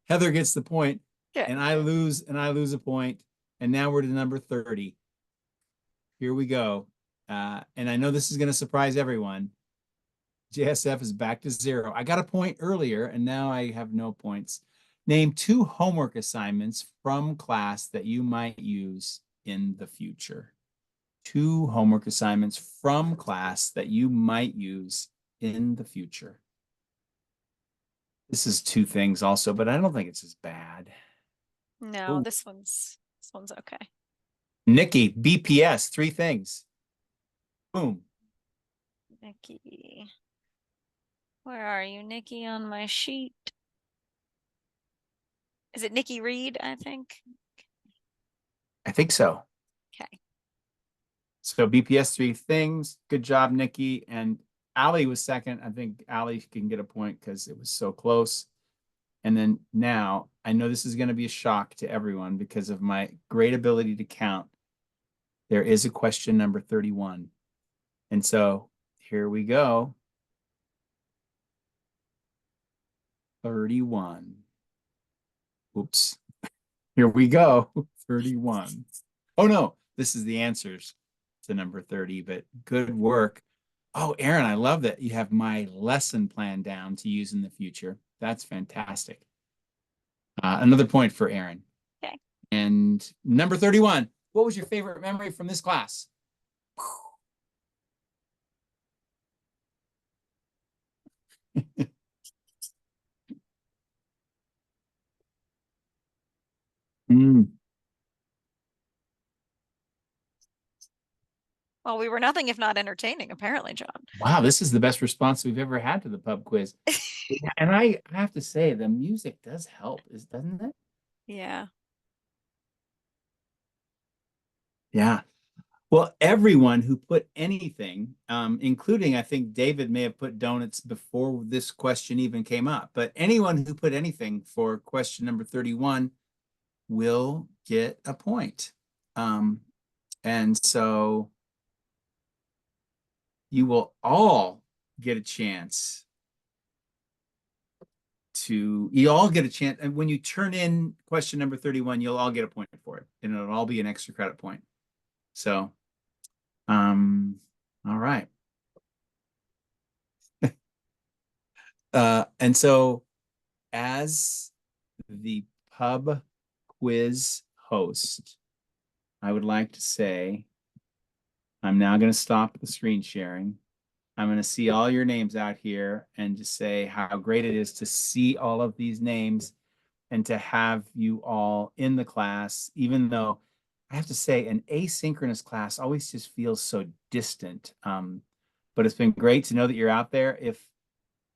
Speaker 1: Heather gets the point,
Speaker 2: Okay.
Speaker 1: and I lose a point. And now we're to number 30. Here we go. And I know this is going to surprise everyone. JSF is back to 0. I got a point earlier, and now I have no points. Name 2 homework assignments from class that you might use in the future. 2 homework assignments from class that you might use in the future. This is 2 things also, but I don't think it's as bad.
Speaker 2: No,
Speaker 1: Ooh.
Speaker 2: this one's okay.
Speaker 1: Nikki, BPS, 3 things. Boom.
Speaker 2: Nikki. Where are you, Nikki, on my sheet? Is it Nikki Reed, I think?
Speaker 1: I think so.
Speaker 2: Okay.
Speaker 1: So BPS 3 things. Good job, Nikki. And Allie was second. I think Allie can get a point because it was so close. And then now I know this is going to be a shock to everyone because of my great ability to count. There is a question number 31. And so here we go. 31. Oops. Here we go. 31. Oh no, this is the answers to number 30, but good work. Oh, Aaron, I love that you have my lesson plan down to use in the future. That's fantastic. Another point for Aaron.
Speaker 2: Okay.
Speaker 1: And number 31, what was your favorite memory from this class? Mm.
Speaker 2: Well, we were nothing if not entertaining, apparently, John.
Speaker 1: Wow, this is the best response we've ever had to the pub quiz. And I have to say, the music does help, doesn't it?
Speaker 2: Yeah.
Speaker 1: Yeah. Well, everyone who put anything, including I think David may have put donuts before this question even came up, but anyone who put anything for question number 31 will get a point. And so you will all get a chance you all get a chance. And when you turn in question number 31, you'll all get a point for it. And it'll all be an extra credit point. So, all right. And so as the pub quiz host, I would like to say, I'm now going to stop the screen sharing. I'm going to see all your names out here and just say how great it is to see all of these names and to have you all in the class, even though I have to say an asynchronous class always just feels so distant. But it's been great to know that you're out there.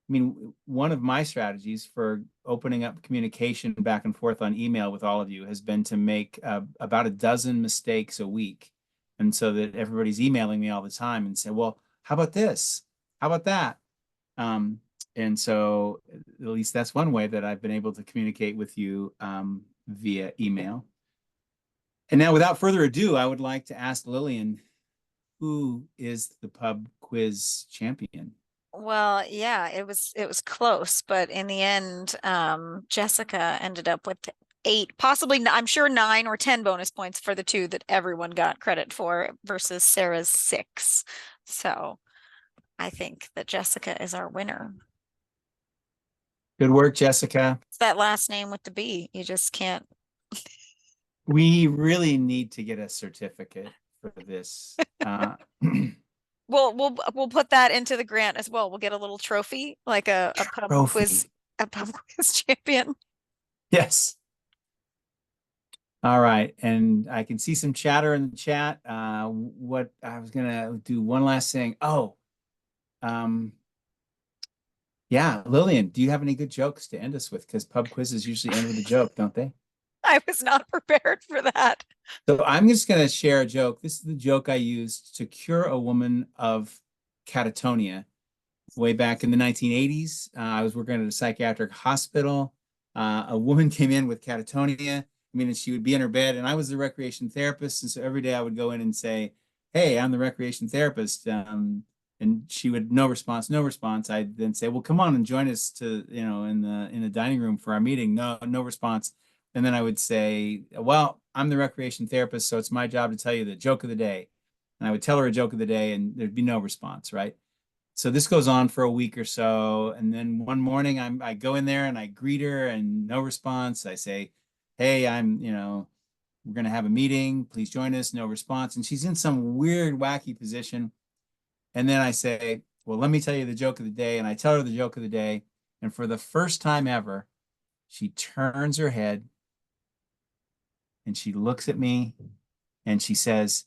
Speaker 1: One of my strategies for opening up communication back and forth on email with all of you has been to make about a dozen mistakes a week. And so that everybody's emailing me all the time and say, well, how about this? How about that? And so at least that's one way that I've been able to communicate with you via email. And now without further ado, I would like to ask Lillian, who is the pub quiz champion?
Speaker 2: Well, yeah, it was close, but in the end, Jessica ended up with 8, possibly I'm sure 9 or 10 bonus points for the 2 that everyone got credit for versus Sarah's 6. So I think that Jessica is our winner.
Speaker 1: Good work, Jessica.
Speaker 2: It's that last name with the B. You just can't.
Speaker 1: We really need to get a certificate for this.
Speaker 2: We'll put that into the grant as well. We'll get a little trophy, like a pub quiz champion.
Speaker 1: Yes. All right, and I can see some chatter in the chat. What I was gonna do one last thing. Yeah, Lillian, do you have any good jokes to end us with? Because pub quizzes usually end with a joke, don't they?
Speaker 2: I was not prepared for that.
Speaker 1: So I'm just going to share a joke. This is the joke I used to cure a woman of catatonia way back in the 1980s. I was working at a psychiatric hospital. A woman came in with catatonia. She would be in her bed, and I was the recreation therapist. And so every day I would go in and say, "Hey, I'm the recreation therapist." And she would no response, no response. I'd then say, "Well, come on and join us in the dining room for our meeting." No response. And then I would say, "Well, I'm the recreation therapist, so it's my job to tell you the joke of the day." And I would tell her a joke of the day, and there'd be no response, right? So this goes on for a week or so. And then one morning I go in there and I greet her and no response. I say, "Hey, we're going to have a meeting. Please join us." No response. And she's in some weird, wacky position. And then I say, "Well, let me tell you the joke of the day." And I tell her the joke of the day. And for the first time ever, she turns her head and she looks at me and she says,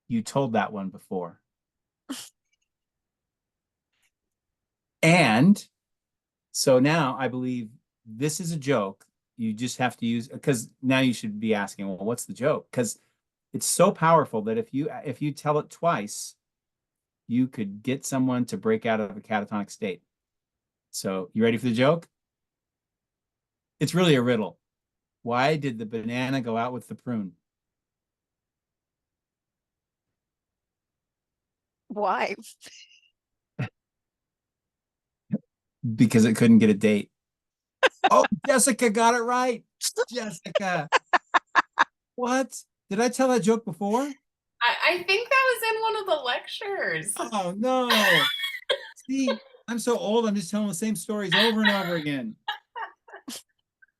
Speaker 1: "You told that one before." And so now I believe this is a joke. You just have to use, because now you should be asking, well, what's the joke? Because it's so powerful that if you tell it twice, you could get someone to break out of a catatonic state. So you ready for the joke? It's really a riddle. Why did the banana go out with the prune?
Speaker 2: Why?
Speaker 1: Because it couldn't get a date. Oh, Jessica got it right. Jessica. What? Did I tell that joke before?
Speaker 3: I think that was in one of the lectures.
Speaker 1: Oh, no. See, I'm so old, I'm just telling the same stories over and over again.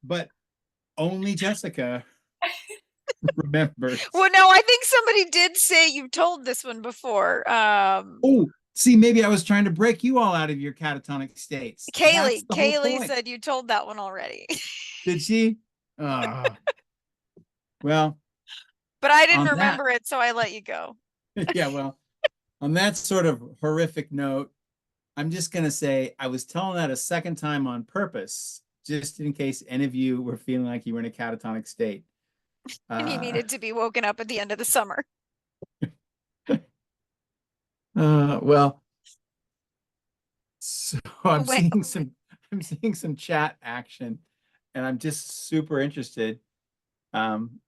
Speaker 1: But only Jessica remembers.
Speaker 2: Well, no, I think somebody did say you told this one before.
Speaker 1: Oh, see, maybe I was trying to break you all out of your catatonic states.
Speaker 2: Kaylee said you told that one already.
Speaker 1: Did she? Well,
Speaker 2: but I didn't remember it, so I let you go.
Speaker 1: Yeah, well, on that sort of horrific note, I'm just going to say I was telling that a second time on purpose, just in case any of you were feeling like you were in a catatonic state.
Speaker 2: And you needed to be woken up at the end of the summer.
Speaker 1: Well, so I'm
Speaker 2: Wait,
Speaker 1: seeing some chat action, and I'm just super interested. Um,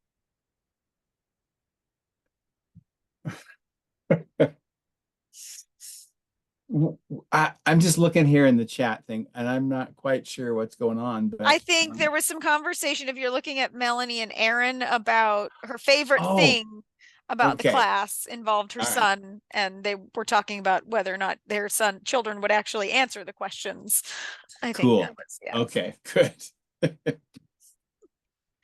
Speaker 1: I'm just looking here in the chat thing, and I'm not quite sure what's going on, but
Speaker 2: I think there was some conversation, if you're looking at Melanie and Aaron, about her favorite
Speaker 1: oh,
Speaker 2: thing about the
Speaker 1: okay,
Speaker 2: class involved her
Speaker 1: all right,
Speaker 2: son, and they were talking about whether or not their children would actually answer the questions. I think
Speaker 1: cool.
Speaker 2: that was, yeah.
Speaker 1: Okay, good.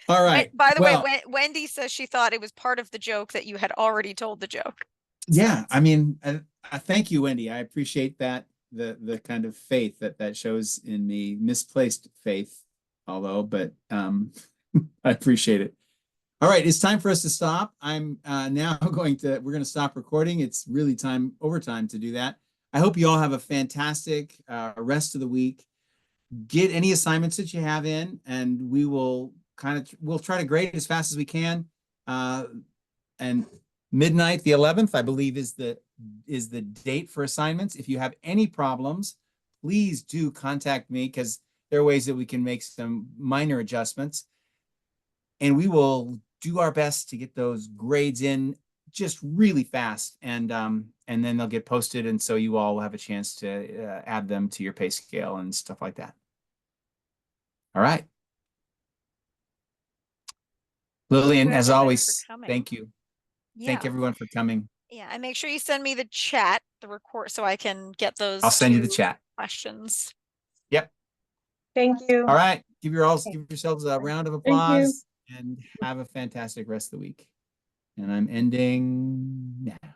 Speaker 1: All right.
Speaker 2: By the way,
Speaker 1: Well,
Speaker 2: Wendy says she thought it was part of the joke that you had already told the joke.
Speaker 1: yeah, I mean, I thank you, Wendy. I appreciate that, the kind of faith that shows in me, misplaced faith, although, but I appreciate it. All right, it's time for us to stop. I'm now we're going to stop recording. It's really overtime to do that. I hope you all have a fantastic rest of the week. Get any assignments that you have in, and we'll try to grade as fast as we can. And midnight, the 11th, I believe, is the date for assignments. If you have any problems, please do contact me, because there are ways that we can make some minor adjustments, and we will do our best to get those grades in just really fast, and then they'll get posted, and so you all will have a chance to add them to your pay scale and stuff like that. All right. Lillian,
Speaker 2: Thank you,
Speaker 1: as
Speaker 2: everybody,
Speaker 1: always,
Speaker 2: for coming.
Speaker 1: thank you. Thank
Speaker 2: Yeah.
Speaker 1: everyone for coming.
Speaker 2: Yeah, and make sure you send me the chat, the record, so I can get those
Speaker 1: I'll send you the
Speaker 2: 2
Speaker 1: chat.
Speaker 2: questions.
Speaker 1: Yep.
Speaker 4: Thank you.
Speaker 1: All right. Give yourselves a round of
Speaker 4: Thank you.
Speaker 1: applause and have a fantastic rest of the week. And I'm ending now.